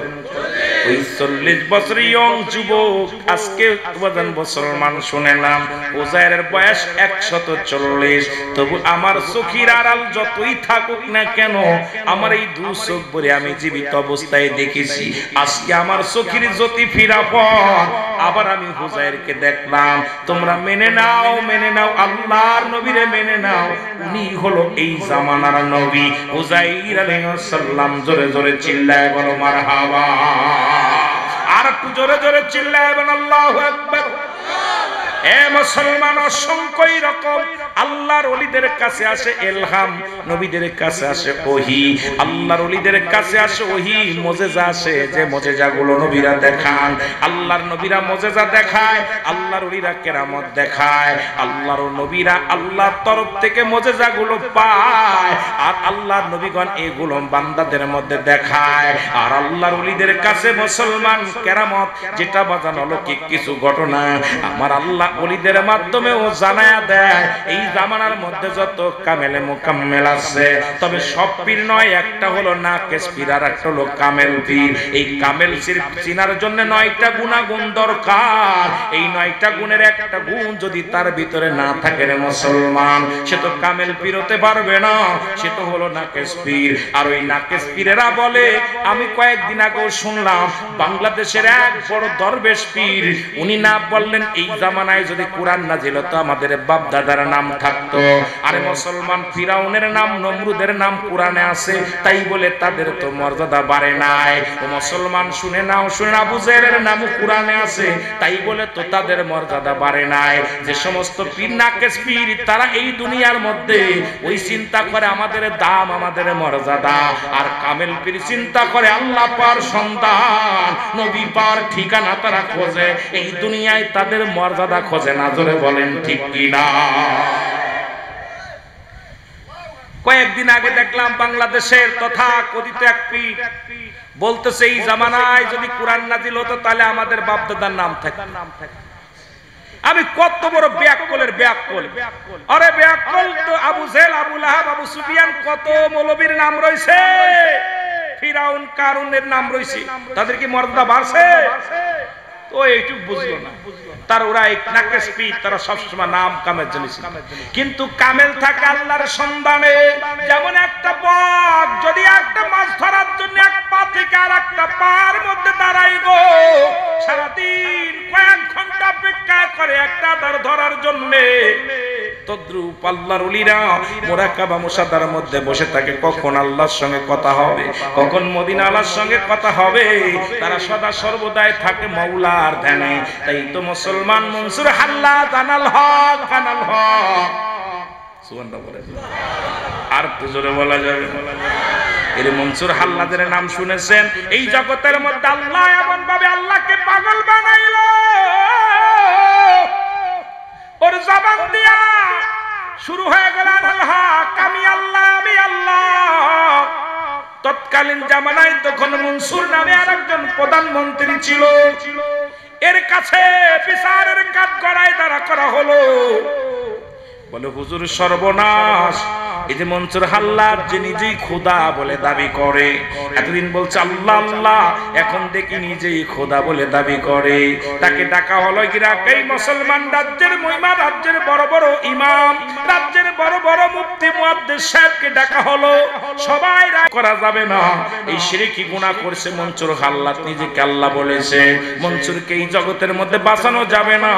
ওই 40 বছরের ইয়ং যুবক আজকে 52 মুসলমান শুনে নাম উজাইরের বয়স 140। তবু আমার চোখের আড়াল যতই থাকুক না কেন আমার এই দু চোখ ভরে আমি জীবিত অবস্থায় দেখেছি। আজকে আমার চোখের জ্যোতি ফিরা পর আবার আমি হুজাইরকে দেখলাম। তোমরা মেনে নাও, মেনে নাও, আল্লাহর নবীরে মেনে নাও, উনি হলো এই জামানার নবী হুজাইর আলাইহিস সালাম। জোরে জোরে চিল্লায় বলো মারহাবা। একটু জোরে জোরে চিল্লাবেন আল্লাহু আকবার। এ মুসলমান, অসংখ্য রকম আল্লাহর ওলিদের কাছে আসে ইলহাম, নবীদের কাছে আসে ওহী, আল্লাহর ওলিদের কাছে আসে ওহী, মুজিজা আসে, যে মুজিজাগুলো নবীরা দেখান। আল্লাহর নবীরা মুজিজা দেখায়, আল্লাহর ওলিরা কেরামত দেখায়। আল্লাহর নবীরা আল্লাহর তরফ থেকে মুজিজাগুলো পায়, আর আল্লাহর নবীগণ এগুলো বান্দাদের মধ্যে দেখায়। আর আল্লাহর ওলিদের কাছে মুসলমান কেরামত, যেটা বাজানো অলৌকিক কিছু ঘটনা, আমার আল্লাহ ওলিদের মাধ্যমে ও জানায়া দেয়। এই জামানার মধ্যে যত কামেলে মুকাম্মেল আছে, তবে সব পীর নয়, একটা হলো নাকেস পীর আর একটা হলো কামেল পীর। এই কামেল পীর চিনার জন্য 9টা গুণাগুণ দরকার। এই 9টা গুণের একটা গুণ যদি তার ভিতরে না থাকে রে মুসলমান, সে তো কামেল পীর হতে পারবে না, সে তো হলো নাকেস পীর। আর ওই নাকেস পীরেরা বলে, আমি কয়েকদিন আগেও শুনলাম বাংলাদেশের এক বড় দরবেশ পীর, উনি না বললেন এই জামানায় যদি কোরআন নাজিল হতো আমাদের বাপ দাদার নাম থাকতো। আরে মুসলমান, ফিরাউনের নাম, নমরুদের নাম কোরআনে আছে, তাই বলে তাদের তো মর্যাদা বাড়ে নাই। ও মুসলমান শুনে নাও, শুনে আবু জেহেলের নাম কোরআনে আছে, তাই বলে তো তাদের মর্যাদা বাড়ে নাই। যে সমস্ত পীর নাকেশ পীর, তারা এই দুনিয়ার মধ্যে ওই চিন্তা করে আমাদের দাম, আমাদের মর্যাদা। আর কামেল পীর চিন্তা করে আল্লাহ পার সন্তান, নবী পার ঠিকানা তারা খোঁজে, এই দুনিয়ায় তাদের মর্যাদা খোঁজে না। জোরে বলেন ঠিক কিনা? কয়েকদিন আগে দেখলাম বাংলাদেশের তথা কথিত এক পীর বলতেছে, এই জামানায় যদি কোরআন নাজিল হতো তাহলে আমাদের বাপ দাদার নাম থাকতো। আমি কত বড় ব্যাককলের ব্যাককল! আরে ব্যাককল তো আবু জেহেল, আবু লাহাব, আবু সুফিয়ান, কত মৌলবীর নাম রয়েছে, ফিরাউন কারুনের নাম রয়েছে, তাদের কি মর্যাদা বাড়ছে? তো এইটুক বুঝলো না। তার ওরা এক নাকেশ পীর, তারা সবসময় নাম কামের জিনিস, কিন্তু কামেল থাকে আল্লাহর সন্ধানে। যেমন একটা বক যদি একটা মাছ ধরার জন্য এক পা থেকে আর একটা পার মধ্যে দাঁড়াই গো, সারাদিন কয়েক ঘন্টা অপেক্ষা করে একটা ধরার জন্য, তদ্রূপ আল্লাহর ওলিরা মুরাকাবা মুশাহাদার মধ্যে বসে থাকে, কখন আল্লাহর সঙ্গে কথা হবে, কখন মদিনা আল্লাহর সঙ্গে কথা হবে। তারা সদা সর্বদাই থাকে মাওলার ধ্যানে। তাই তো মুসলমান মনসুর হাল্লাদ আনাল হক, আনাল হক, সুবহানাল্লাহ বলে আর তো জোরে বলা যাবে। এর মনসুর হাল্লাদের নাম শুনেছেন? এই জগতের মধ্যে আল্লাহ এমন ভাবে আল্লাহকে পাগল বানাইলো, ওর জবান দিয়া শুরু হয়ে গেল আমি আল্লাহ, আমি আল্লাহ। তৎকালীন জামানায় তখন মনসুর নামে আরেকজন প্রধানমন্ত্রী ছিল, এর কাছে বিচারের কাঠ গড়ায় দাঁড়া করা হলো। বলে হুজুর সর্বনাশ, এই যে মনসুর হাল্লাদ যে নিজেই খোদা বলে দাবি করে, এতদিন বলছে আল্লাহ আল্লাহ, এখন দেখি নিজেই খোদা বলে দাবি করে। তাকে ডাকা হলো ইরাকেই মুসলমান রাজ্যের মহিমা, রাজ্যের বড় বড় ইমাম, রাজ্যের বড় বড় মুফতি মুহাদ্দিস সাহেবকে ডাকা হলো। সবাই করা যাবে না, এই শিরকি গুনাহ করছে মনসুর হাল্লাদ, নিজেকে আল্লাহ বলেছে, মনসুরকে এই জগতের মধ্যে বাঁচানো যাবে না,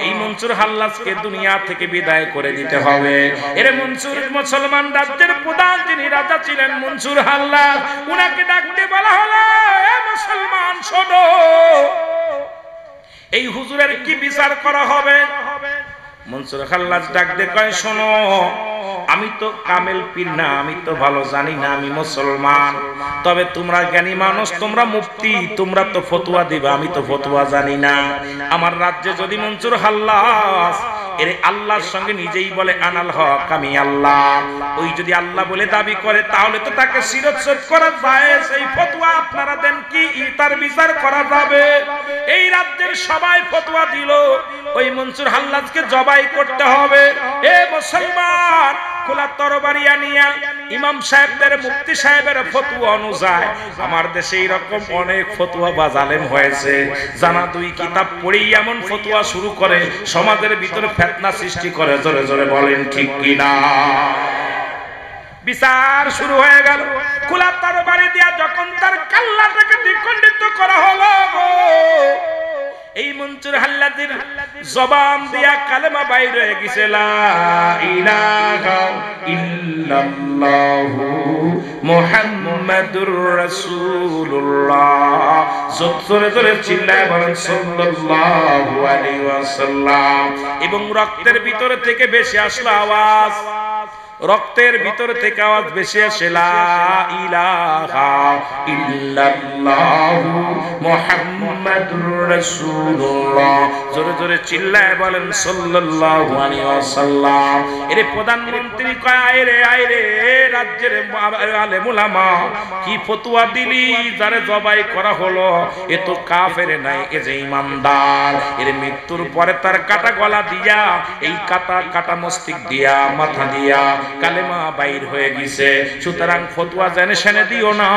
এই মনসুর হাল্লাদকে দুনিয়া থেকে বিদায় করে দিতে হবে। এর মনসুর মুসলমান রাজ্যের প্রধান, যিনি রাজা ছিলেন মনসুর হাল্লাদ, উনাকে ডাকতে বলা হলো, এ মুসলমান শোনো, এই হুজুরের কি বিচার করা হবে? মনসুর হাল্লাদ ডাক দিয়ে কয়, শোনো, আমি তো কামেল পীর না, আমি তো ভালো জানি না, আমি মুসলমান, তবে তোমরা জ্ঞানী মানুষ, তোমরা মুফতি, তোমরা তো ফতোয়া দিবা, আমি তো ফতোয়া জানি না। আমার রাজ্যে যদি মনসুর হাল্লাদ এর আল্লাহর সঙ্গে নিজেই বলে আনাল হক, আমি আল্লাহ, ওই যদি আল্লাহ বলে দাবি করে, তাহলে তো তাকে শিরচ্ছেদ করা যায়। সেই ফতোয়া আপনারা দেন কি তার বিচার করা যাবে? এই রাজ্যের সবাই ফতোয়া দিল, ওই মনসুর হাল্লাদকে জবাই করতে হবে। এ মুসলমান, খোলা তরবারি আনিয়া ইমাম সাহেবদের, মুফতি সাহেবের ফতোয়া অনুযায়ী আমার দেশে এরকম অনেক ফতোয়া বা জালেম হয়েছে, জানা দুই কিতাব পড়েই এমন ফতোয়া শুরু করে, সমাজের ভিতরে ফিতনা সৃষ্টি করে। জোরে জোরে বলেন ঠিক কিনা? বিচার শুরু হয়ে গেল, খোলা তরবারি দিয়া যখন তার কাল্লাটাকে দ্বিখণ্ডিত করা হলো, এই মনসুর হাল্লাদির জবান দিয়া কালেমা বাইর হয়ে গেছে লা ইলাহা ইল্লাল্লাহু মুহাম্মাদুর রাসূলুল্লাহ। জোরে জোরে চিল্লায় বলেন সাল্লাল্লাহু আলাইহি ওয়াসাল্লাম। এবং রক্তের ভিতর থেকে বেশি আসলো আওয়াজ, রক্তের ভিতর থেকে আওয়াজ বেশি আসে লা ইলাহা ইল্লাল্লাহু মুহাম্মাদুর রাসূলুল্লাহ। জোরে জোরে চিল্লায় বলেন সাল্লাল্লাহু আলাইহি ওয়াসাল্লাম। এর প্রধানমন্ত্রী কয় আইরে রাজ্যের আলেম উলামা কি ফতোয়া দিলি যারে জবাই করা হলো এ তো কাফের নাই, এ যে ইমানদার। এর মৃত্যুর পরে তার কাটা গলা দিয়া এই কাটা মস্তিষ্ক দিয়া মাথা দিয়া কালেমা বাইর হয়ে গেছে। সুতরাং ফতোয়া জেনে শুনে দিও না,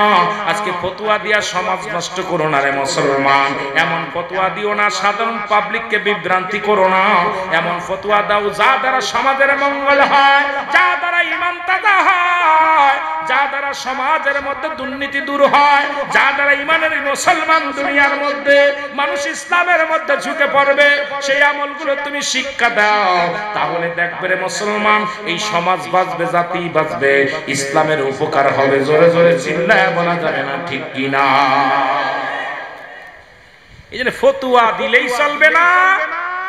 আজকে ফতোয়া দিয়া সমাজ নষ্ট করো না রে মুসলমান। এমন ফতোয়া দিও না, সাধারণ পাবলিককে বিভ্রান্তি করো না। এমন ফতোয়া দাও যা দ্বারা সমাজের মঙ্গল হয়, যা দ্বারা ঈমান তাজা হয়, যা দ্বারা সমাজের মধ্যে দুর্নীতি দূর হয়, যা দ্বারা ঈমানের মুসলমান দুনিয়ার মধ্যে মানুষ ইসলামের মধ্যে ঝুঁকে পড়বে, সেই আমলগুলো তুমি শিক্ষা দাও। তাহলে দেখবে রে মুসলমান এই সমাজ বাঁচবে, জাতি বাঁচবে, ইসলামের উপকার হবে। জোরে জোরে চিল্লায় বলা যাবে না ঠিক কিনা? এই জন্য ফতোয়া দিলেই চলবে না,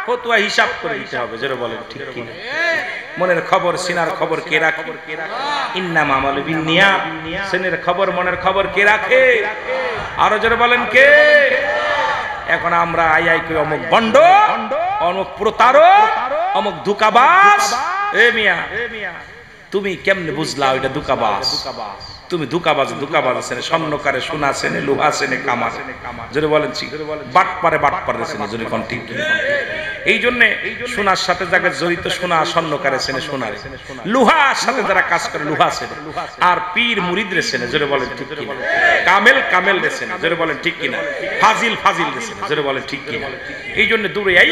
ফতোয়া হিসাব করে দিতে হবে। জোরে বলেন ঠিক কিনা? মনের খবর সিনার খবর কে রাখে? ইন্নামা আমালু বিন্নিয়াত। সিনের খবর মনের খবর কে রাখে? আরো জোরে বলেন কে? এখন আমরা আই কই অমুক বন্ড, অমুক প্রতারক, অমুক ধোঁকাবাজ। এ মিয়া তুমি কেমনে বুঝলা ওইটা ধোঁকাবাজ? তুমি ধোঁকাবাজ আছেন, স্বর্ণকারে সোনা আছেন, লোহা আছেন, কামার। যদি বলেন বাটপারে আছেন, যদি কোন ঠিক। এই জন্য সোনার সাথে যাকে জড়িত, সোনা স্বর্ণকারে চেনে সোনারে, লোহার সাথে যারা কাজ করে লোহা চেনে, আর পীর মুরিদ রে চেনে। যদি বলেন ঠিক কিনা? কামেল রে চেনে। যদি বলেন ঠিক কিনা? ফাজিল রে চেনে। যদি বলেন ঠিক কিনা? এই জন্য দূরে আই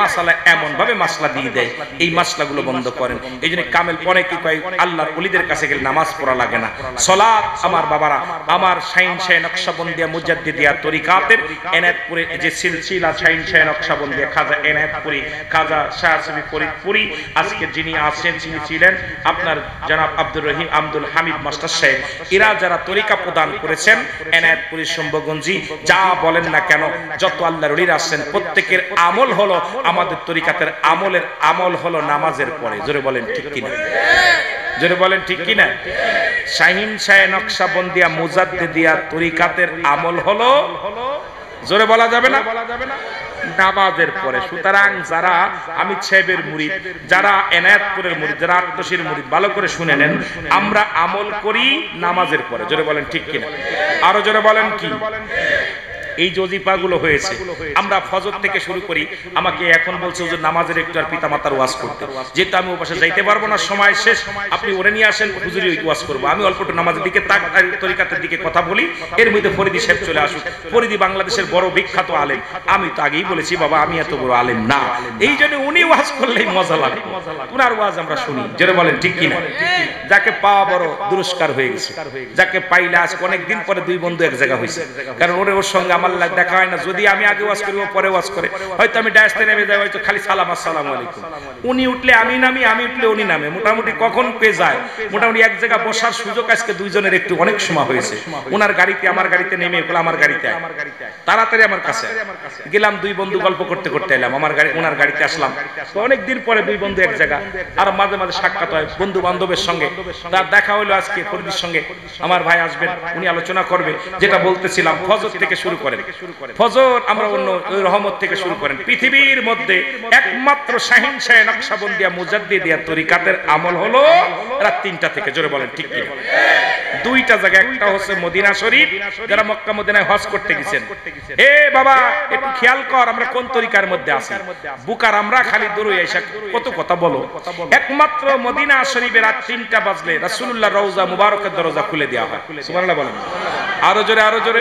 মাসলা এমন ভাবে মাসলা দিয়ে দেয়, এই মাসলাগুলো বন্ধ করেন। এই জন্য কামেল পরে কি কয়, আল্লাহর ওলিদের কাছে গেলে নামাজ পড়া লাগে না। সালাত আমার বাবারা, আমার শাইন শাহ নকশবন্দিয়া মুজাদ্দিদিয়া তরিকাতের এনায়েতপুরে যে সিলসিলা শাইন শাহ নকশবন্দিয়া খাজা এনায়েতপুরি, খাজা শাহসবি ফরিদপুরি, আজকে যিনি আছেন তিনি ছিলেন আপনার জনাব আব্দুর রহিম আব্দুল হামিদ মাস্টার সাহেব। এরা যারা তরিকা প্রদান করেছেন এনায়েতপুরি সম্ভগঞ্জি, যা বলেন না কেন, যত আল্লাহর ওলিরা আছেন প্রত্যেকের আমল হলো আমাদের তরিকাতের আমল হলো নামাজের পরে। জোরে বলেন ঠিক কিনা? জোরে বলেন ঠিক কিনা? শাহিন শাহ নকশবন্দিয়া মুজাদ্দিদিয়া তরিকাতের আমল হলো, জোরে বলা যাবে না, নামাজের পরে। সুতরাং যারা আমির সাহেবের মুরিদ, যারা এনায়েতপুরের মুরিদ, যারা আটদশীর মুরিদ, ভালো করে শুনে নেন, আমরা আমল করি নামাজের পরে। জোরে বলেন ঠিক কিনা? আরো জোরে বলেন কি? এই ওজিফাগুলো হয়েছে আমরা ফজর থেকে শুরু করি। আমাকে এখন বলছে যে নামাজের একটু আর পিতামাতার ওয়াজ করতে, যেহেতু আমি ওপাশে যাইতে পারবো না, সময় শেষ, আপনি ওরে নিয়ে আসেন, হুজুরি ওয়াজ করবো। আমি অল্প একটু নামাজের দিকে তরিকাতের দিকে কথা বলি, এর মধ্যে ফরিদি সাহেব চলে আসুক। ফরিদি বাংলাদেশের বড় বিখ্যাত আলেম। আমি তো আগেই বলেছি বাবা আমি এত বড় আলেম না, এই জন্য উনি ওয়াজ করলেই মজা লাগে, উনার ওয়াজ আমরা শুনি। জোরে বলেন ঠিক কিনা? যাকে পাওয়া বড় দুরস্কার হয়ে গেছে, যাকে পাইলে আজকে অনেকদিন পরে দুই বন্ধু এক জায়গা হয়েছে, কারণ ওর সঙ্গে আমার দেখা হয় না। যদি আমি আগে ওয়াজ করি, পরে ওয়াজ করে, হয়তো আমি ডায়াসতে নেমে যাই, হয়তো খালি সালাম আসসালামু আলাইকুম, উনি উঠলে আমি নামি, আমি উঠলে উনি নামে, মোটামুটি কখন পেয়ে যায়, মোটামুটি এক জায়গা বসার সুযোগ আজকে দুইজনের একটু অনেক সময় হয়েছে। ওনার গাড়িতে আমার গাড়িতে নেমে বলে আমার গাড়িতে তাড়াতাড়ি আমার কাছে গেলাম, দুই বন্ধু গল্প করতে করতে এলাম, আমার গাড়ি ওনার গাড়িতে আসলাম। তো অনেকদিন পরে দুই বন্ধু এক জায়গা, আর মাঝে মাঝে সাক্ষাৎ হয় বন্ধু বান্ধবের সঙ্গে। তার দেখা হলো আজকে ফরিদির সঙ্গে, আমার ভাই আসবেন, উনি আলোচনা করবে। যেটা বলতেছিলাম, ফজর থেকে শুরু করেন, ফজর আমরা অন্য রহমত থেকে শুরু করেন। পৃথিবীর মধ্যে একমাত্র শাহিন শাহ নকশবন্দিয়া মুজাদ্দিদিয়া তরিকাতের আমল হলো রাত 3টা থেকে। জোরে বলেন ঠিক কি? দুইটা জায়গা, একটা হচ্ছে মদিনা শরীফ, যারা মক্কা মদিনায় হজ করতে গেছেন। এ বাবা একটু খেয়াল কর, আমরা কোন তরিকার মধ্যে আছি। বুকার আমরা খালি দূরে এসে কত কথা বলো। একমাত্র মদিনা শরীফে রাত 3টা বাজলে রাসূলুল্লাহ রওজা মুবারকের দরজা খুলে দেওয়া হয়। সুবহানাল্লাহ বলেন। আরো জোরে, আরো জোরে।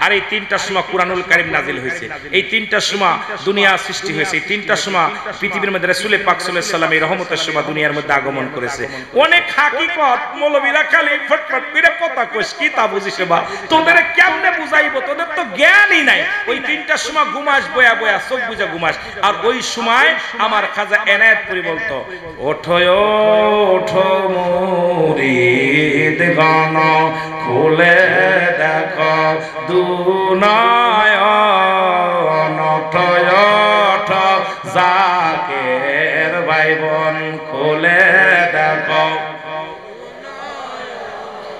আর এই 3টার সময় কুরআনুল কারীম নাজিল হয়েছে, এই 3টার সময় দুনিয়া সৃষ্টি হয়েছে, এই 3টার সময় পৃথিবীর মধ্যে রাসূল পাক সাল্লাল্লাহু আলাইহি ওয়াসাল্লাম এই রহমতের সময় দুনিয়ার মধ্যে আগমন করেছে। অনেক হাকিকত মৌলবীরা খালি ফটফট করে কথা কইস, কি তা বুঝিস বা তোদের কেমনে বুঝাইবো, তোদের তো জ্ঞানই নাই। ওই 3টার সময় ঘুমাস, বয়া বয়া চোখ বুঝা ঘুমাস। আর ওই সময় আমার খাজা এনায়েতপুরী বলতো, ওঠো ওঠো মুরিদ গণ, খুলে দেখো দুনয়ন, ওঠো ওঠো জাকের ভাই বোন, খুলে দেখো।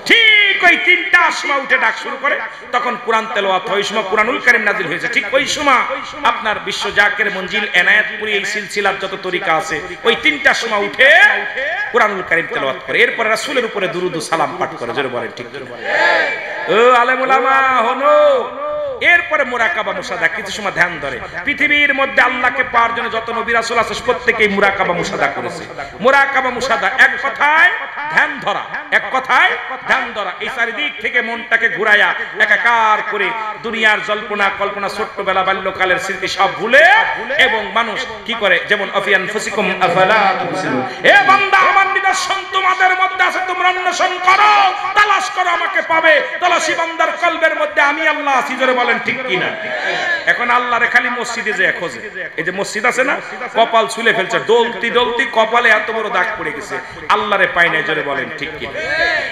ঠিক ওই 3টার সময় উঠে ডাক শুরু করে, তখন কোরআন তেলাওয়াত হয়। ওই সময় কুরআনুল কারীম নাযিল হয়েছে। ঠিক ওই সময় আপনার বিশ্ব জাকের মঞ্জিল এনায়েতপুরী এই সিলসিলার যত তরিকা আছে, ওই 3টার সময় উঠে কুরআনুল কারীম তেলাওয়াত করে। এরপরে রাসূলের উপরে দুরূদ ও সালাম পাঠ করে। জোরে বলেন ঠিক ঠিক। ও আলেম উলামা হনো। এরপরে মুরাকাবা মুশাহাদা, কিছু সময় ধ্যান ধরে। পৃথিবীর মধ্যে আল্লাহকে পাওয়ার জন্য যত নবী রাসূল আছে প্রত্যেকই মুরাকাবা মুশাহাদা করেছে। মুরাকাবা মুশাহাদা এক কথায় ধ্যান ধরা, এক কথায় ধ্যান ধরা। এই চারিদিক থেকে মনটাকে ঘুরায়া একাকার করে দুনিয়ার জল্পনা কল্পনা, ছোট্টবেলা বাল্যকালের স্মৃতি সব ভুলে, এবং মানুষ কি করে, যেমন আফিয়ান ফুসিকুম আফালা তুবসিরুন, এ বান্দা আমার নিদর্শন তোমাদের মধ্যে আছে, তোমরা অন্বেষণ করো, তালাশ করো, আমাকে পাবে। তালাশি বান্দার কলবের মধ্যে আমি আল্লাহ আছি। জোরে বলেন ঠিক কিনা। এখন আল্লাহরে খালি মসজিদে যে খোঁজে। এই যে মসজিদ আছে না, কপাল ছুলে ফেলছে, ডলতি ডলতি কপালে এত বড় দাগ পড়ে গেছে, আল্লাহরে পাই নাই। জোরে বলেন ঠিক কিনা।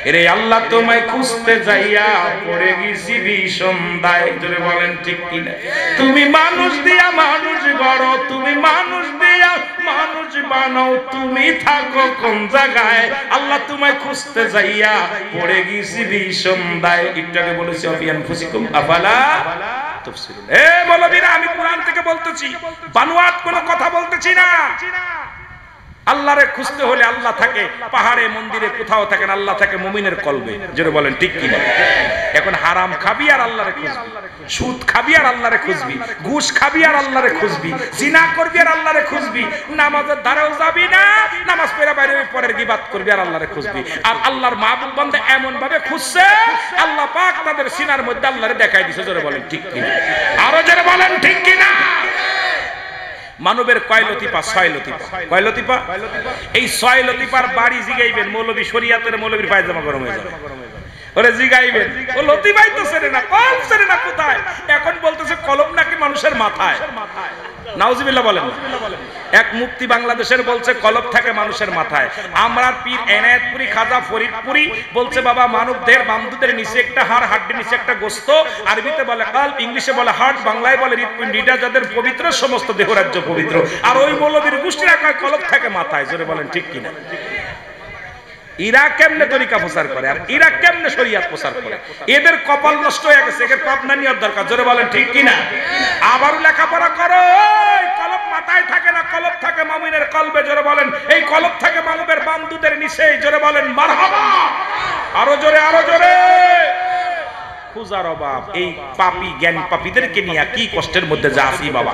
এরে আল্লাহ তোমায় খুঁজতে যাইয়া পড়ে গেছি ভীষণ দায়। জোরে বলেন ঠিক কিনা। তুমি মানুষ দিয়া মানুষ গড়ো, তুমি মানুষ দিয়া মানুষ বানাও, তুমি থাকো কোন জায়গায়, আল্লাহ তোমায় খুঁজতে যাইয়া পড়ে গেছি ভীষণ দায়। একটু আগে বলেছি আফিয়ান ফুসিকুম আফালা তুবসিরুন। এ মৌলবীরা, আমি কোরআন থেকে বলতেছি, বানোয়াট কোনো কথা বলতেছি না। আল্লাহরে খুঁজতে হলে আল্লাহ থাকে পাহাড়ে, মন্দিরে, কোথাও থাকেন, আল্লাহ থাকে মুমিনের কলবে। জোরে বলেন ঠিক কিনা। এখন হারাম খাবি আর আল্লাহরে খুঁজবি, সুদ খাবি আর আল্লাহরে খুঁজবি, ঘুষ খাবি আর আল্লাহরে খুঁজবি, জিনা করবি আর আল্লাহরে খুঁজবি, নামাজের ধারেও যাবি না, নামাজ পড়া বাইরে পরের গীবাত করবি আর আল্লাহরে খুঁজবি। আর আল্লাহর মাহবুব বান্দা এমন ভাবে খুঁজছে, আল্লাহ পাক তাদের সিনার মধ্যে আল্লাহরে দেখাই দিয়েছে। জোরে বলেন ঠিক কিনা। আরো জোরে বলেন ঠিক কিনা। মানবের কয় লতিফা? 6 লতিফা। কয় লতিফা? এই 6 লতিফার বাড়ি জিগাইবেন, মৌলবী শরিয়াতের মৌলবীর পায়জামা গরম হয়ে যাবে। ওরে জিগাইবেন, ও লতিফাই তো ছেড়ে না, কলম ছেড়ে না কোথায়? এখন বলতেছে কলম নাকি মানুষের মাথায়। নাউজুবিল্লাহ বলেন। এক মুফতি বাংলাদেশের বলছে কলব থাকে মানুষের মাথায়। আমরা পীর এনায়েতপুরী খাজা ফরিদপুরী বলছে বাবা, মানবদের বামদুদের নিচে একটা হাড়, হাড্ডির নিচে একটা গোস্ত, আরবিতে বলে কালব, ইংলিশে বলে হার্ট, বাংলায় বলে হৃৎপিণ্ড, যাদের পবিত্র সমস্ত দেহরাজ্য পবিত্র। আর ওই মৌলবীর গোষ্ঠীরা কয় কলব থাকে মাথায়। জোরে বলেন ঠিক কিনা। ইরা কেমনে তরিকা প্রচার করে আর ইরা কেমনে শরিয়াত প্রচার করে? এদের কপাল নষ্ট হয়ে গেছে, এদের পাবনা নিয়ত দরকার। জোরে বলেন ঠিক কিনা। আবারও লেখাপড়া করো। কলব মাথায় থাকে না, কলব থাকে মুমিনের কলবে। জোরে বলেন, এই কলব থাকে মানবের বামদুদের নিচে। জোরে বলেন মারহাবা। আরো জোরে, আরো জোরে। খুঁজার অভাব। এই পাপী জ্ঞান পাপীদেরকে নিয়ে কি কষ্টের মধ্যে যা আসি বাবা,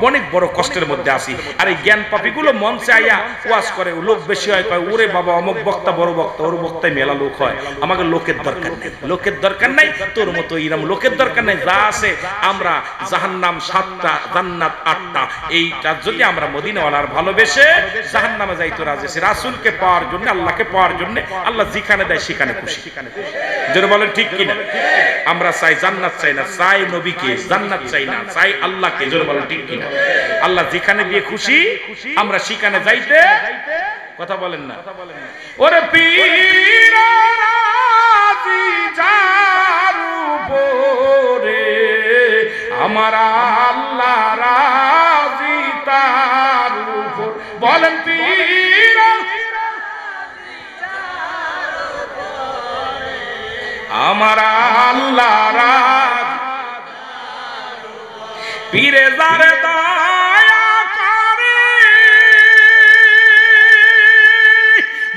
অনেক বড় কষ্টের মধ্যে আসি। আর এই জ্ঞান পাপীগুলো মঞ্চে আইয়া ওয়াজ করে, লোক বেশি হয়, কয় ওরে বাবা অমুক বক্তা বড় বক্তা, ওর বক্তায় মেলা লোক হয়, আমাকে লোকের দরকার নেই, লোকের দরকার নাই, তোর মতো ইরাম লোকের দরকার নাই। যা আছে আমরা জাহান্নাম 7টা, জান্নাত 8টা, এইটা যদি আমরা মদিনাওয়ালার ভালোবেসে জাহান্নামে যাইতে রাজি আছি, রাসূলকে পাওয়ার জন্য, আল্লাহকে পাওয়ার জন্য। আল্লাহ যেখানে দেয় সেখানে খুশি। যারা বলেন ঠিক কিনা। আমরা চাই জান্নাত, চাই না, চাই নবীকে, জান্নাত চাই না, চাই আল্লাহকে। জোরে বলেন ঠিক কিনা। আল্লাহ যেখানে দিয়ে খুশি আমরা সেখানে যাইতে, কথা বলেন না। ওরে পীর রাজি যার উপরে, আমার আল্লাহ রাজি তার উপর। বলেন পীর আমার আল্লাহ রাজি, পীরে যারে দয়া করে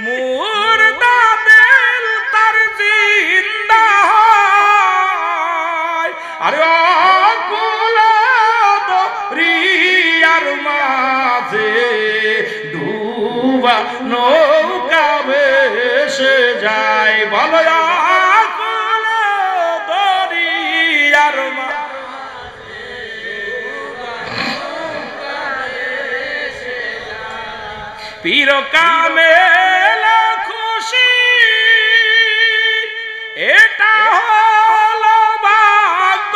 মুর্দা দিল তার জিন্দা হয়। আরে অকুল দরিয়ার মাঝে ডুবা নৌকা ভেসে যায়। বলো পীর কামেল খুশি, এটা হলো ভাগ্য।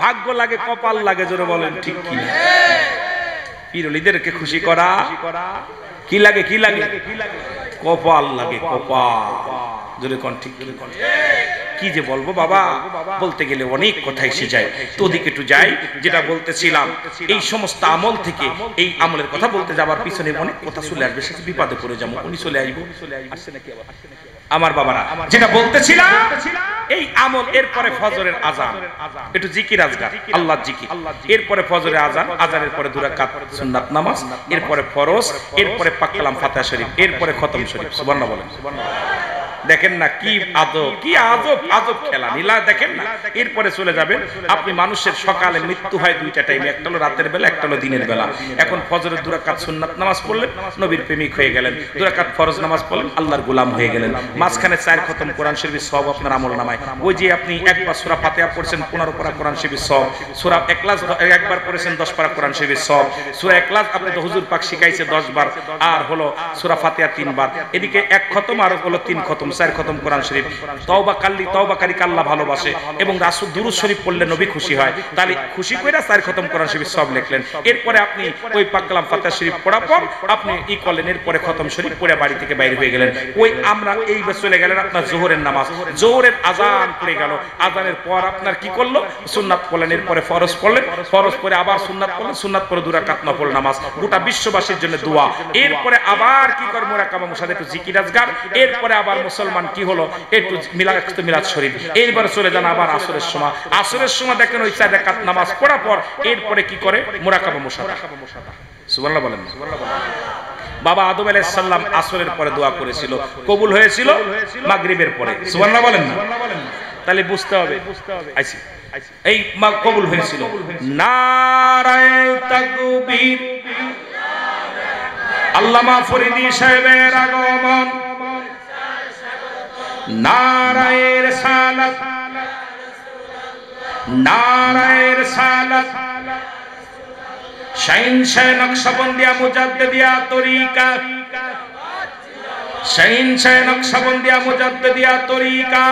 ভাগ্য লাগে, কপাল লাগে, জোরে বলেন ঠিক কি? পীরওয়ালিদেরকে খুশি করা কি লাগে? কি লাগে? কপাল লাগে, কপাল। জোরে কোন ঠিক কি যে বলবো বাবা, বলতে গেলে অনেক কথা এসে যায়, তো ওদিকে একটু যাই। যেটা বলতেছিলাম, এই সমস্ত আমল থেকে এই আমলের কথা বলতে যাবার পিছনে অনেক কথা চলে আসবে, সেটা বিপদে পড়ে যাবো। উনি চলে আসবো, আসছে নাকি আবার আমার বাবারা? যেটা বলতেছিলাম, এই আমল, এরপরে ফজরের আজান, একটু জিকির আজগার, আল্লাহর জিকির, এরপরে ফজরের আজান, আজানের পরে 2 রাকাত সুন্নাত নামাজ, এরপরে ফরজ, এরপরে পাক কালাম ফাতিহা শরীফ, এরপরে খতম শরীফ। সুবহানাল্লাহ বলেন। দেখেন না কি আজব, কি আজব আজব খেলা নীলা, দেখেন না। এরপরে চলে যাবেন আপনি, মানুষের সকালে মৃত্যু হয় 2টা টাইমে, একটা হলো রাতের বেলা, একটা হলো দিনের বেলা। এখন ফজরের 2 রাকাত সুন্নাত নামাজ পড়লেন, নবীর প্রেমিক হয়ে গেলেন। 2 রাকাত ফরজ নামাজ পড়লেন, আল্লাহর গোলাম হয়ে গেলেন। মাঝখানে 4 খতম কোরআন শরীফের সব আপনার আমল নামায়। ওই যে আপনি একবার সূরা ফাতিহা পড়ছেন, 15 পারা কোরআন শরীফের সব, সূরা ইখলাস একবার পড়েছেন, 10 পারা কোরআন শরীফের সব, সূরা ইখলাস আপনি তো হুজুর পাক শিখাইছে 10 বার, আর হলো সূরা ফাতিহা 3 বার, এদিকে 1 খতম আর হলো 3 খতম, 4 খতম কোরআন শরীফ। তওবাকারীকে আল্লাহ ভালোবাসে এবং রাসূল দুরূদ শরীফ পড়লে নবী খুশি হয়, তাহলে খুশি কইরা 4 খতম কোরআন শরীফ সব লিখলেন। এরপরে আপনি ওই পাক কালাম ফাতিহা শরীফ পড়ার পর আপনি করলেন, এরপরে খতম শরীফ পড়ে বাড়ি থেকে বাইরে হয়ে গেলেন। ওই আমরা এই চলে গেলেন আপনার জোহরের নামাজ, জোহরের আজান পড়ে গেল, আজানের পর আপনার কি করলো? সুন্নাত পড়লেন, এরপরে ফরজ পড়লেন, ফরজ পরে আবার সুন্নাত পড়লেন, সুন্নাত পরে 2 রাকাত নফল নামাজ, গোটা বিশ্ববাসীর জন্য দোয়া। এরপরে আবার কি করে? মুরাকাবা মুসাদে একটু জিকির আজগার। এরপরে আবার মুসলমান কি হলো? একটু মিলাদ শরীফ। এরপরে চলে যান আবার আসরের সময়, আসরের সময় দেখেন ওই 4 রাকাত নামাজ পড়ার পর এরপরে কি করে? মুরাকাবা মুসাদা। সুবহানাল্লাহ বলেন। বাবা আদম আলাইহিস সালাম আসরের পরে দোয়া করেছিল, কবুল হয়েছিল মাগরিবের পরে। সুবহানাল্লাহ বলেন না? তাহলে বুঝতে হবে আইছি এই কবুল হয়েছিল। নারায়ে তাকবীর, আল্লামা ফরিদি সাহেবের আগমন, নারায়ে রিসালাত, নারায়ে রিসালাত, শাহিনশাহ নকশবন্দিয়া মুজাদ্দিদিয়া তরিকা, শাহিনশাহ নকশবন্দিয়া মুজাদ্দিদিয়া তরিকা,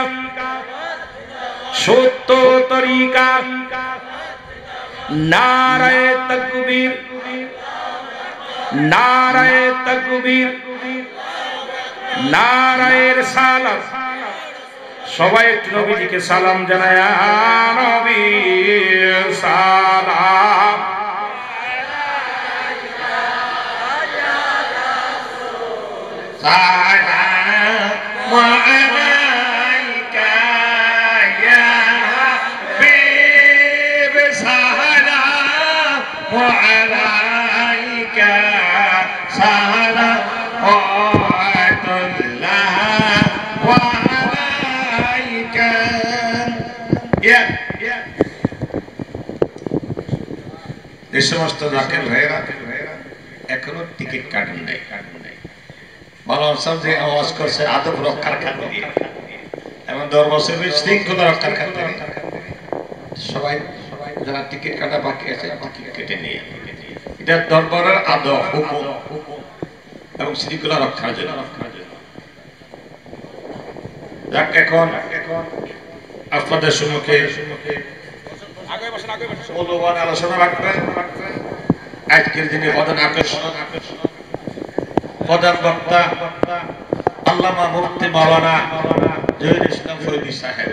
সত্য তরিকা, নারায়ে তাকবীর, নারায়ে তাকবীর, নারায়ে রিসালাত। সবাই একটু নবীজিকে সালাম জানায়, নবী সালাম, সালামু আলাইকা ইয়া হাবিব, সালামু আলাইকা, সালাওয়াতুল্লাহ ওয়া আলাইকা। এই সমস্ত জাকের ভাইরা এখনো টিকিট কাটেন নাই। মাওলানা সাহেব যে আওয়াজ করছে আদব রক্ষার খাতিরে এবং 10 বছর শৃঙ্খলা রক্ষার খাতিরে সবাই যারা টিকিট কাটা বাকি আছে টিকিট কেটে নিয়ে, এটা দরবারের আদব, হুকুম এবং শৃঙ্খলা রক্ষার জন্য। যাক, এখন আপনাদের সম্মুখে মূল্যবান আলোচনা রাখবেন আজকের দিনে প্রধান আকর্ষণ, প্রধান বক্তা আল্লামা মুফতি মাওলানা জহিরুল ইসলাম ফরিদী সাহেব।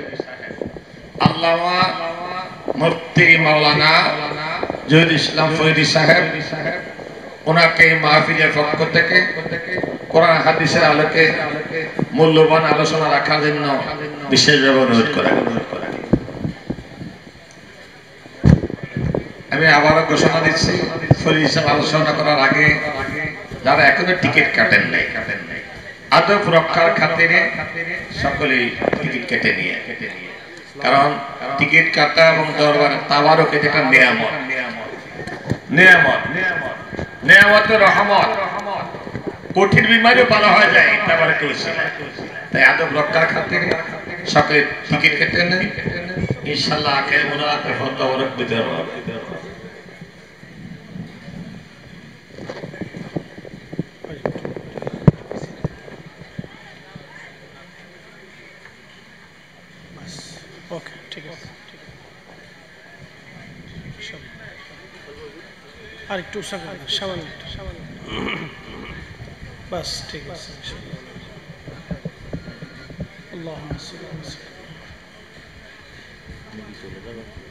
আল্লামা মুফতি মাওলানা জহিরুল ইসলাম ফরিদী সাহেব, ওনাকে মাহফিলের পক্ষ থেকে কোরআন হাদিসের আলোকে মূল্যবান আলোচনা রাখার জন্য বিশেষভাবে অনুরোধ করেন। আমি আবারও ঘোষণা দিচ্ছি, ফরিদী সাহেব আলোচনা করার আগে যারা এখনো টিকিট কাটেন নাই, আদব রক্ষার খাতিরে সকলেই টিকিট কেটে নিয়ে, কারণ টিকিট কাটা এবং দরবার তাবারক এটা নিয়ামত, নিয়ামত, নিয়ামতের রহমত। কঠিন বিমারিও ভালো হয়ে যায় তাবারক উসিলা। তাই আদব রক্ষার খাতিরে সকলে টিকিট কেটে নেন, ইনশাআল্লাহ আখের মুনাজাতে তাবারক বিতরণ হবে। ওকে, ঠিক আছে। আর একটু সামান্য বাস, ঠিক আছে। আল্লাহুম্মা সাল্লি আলা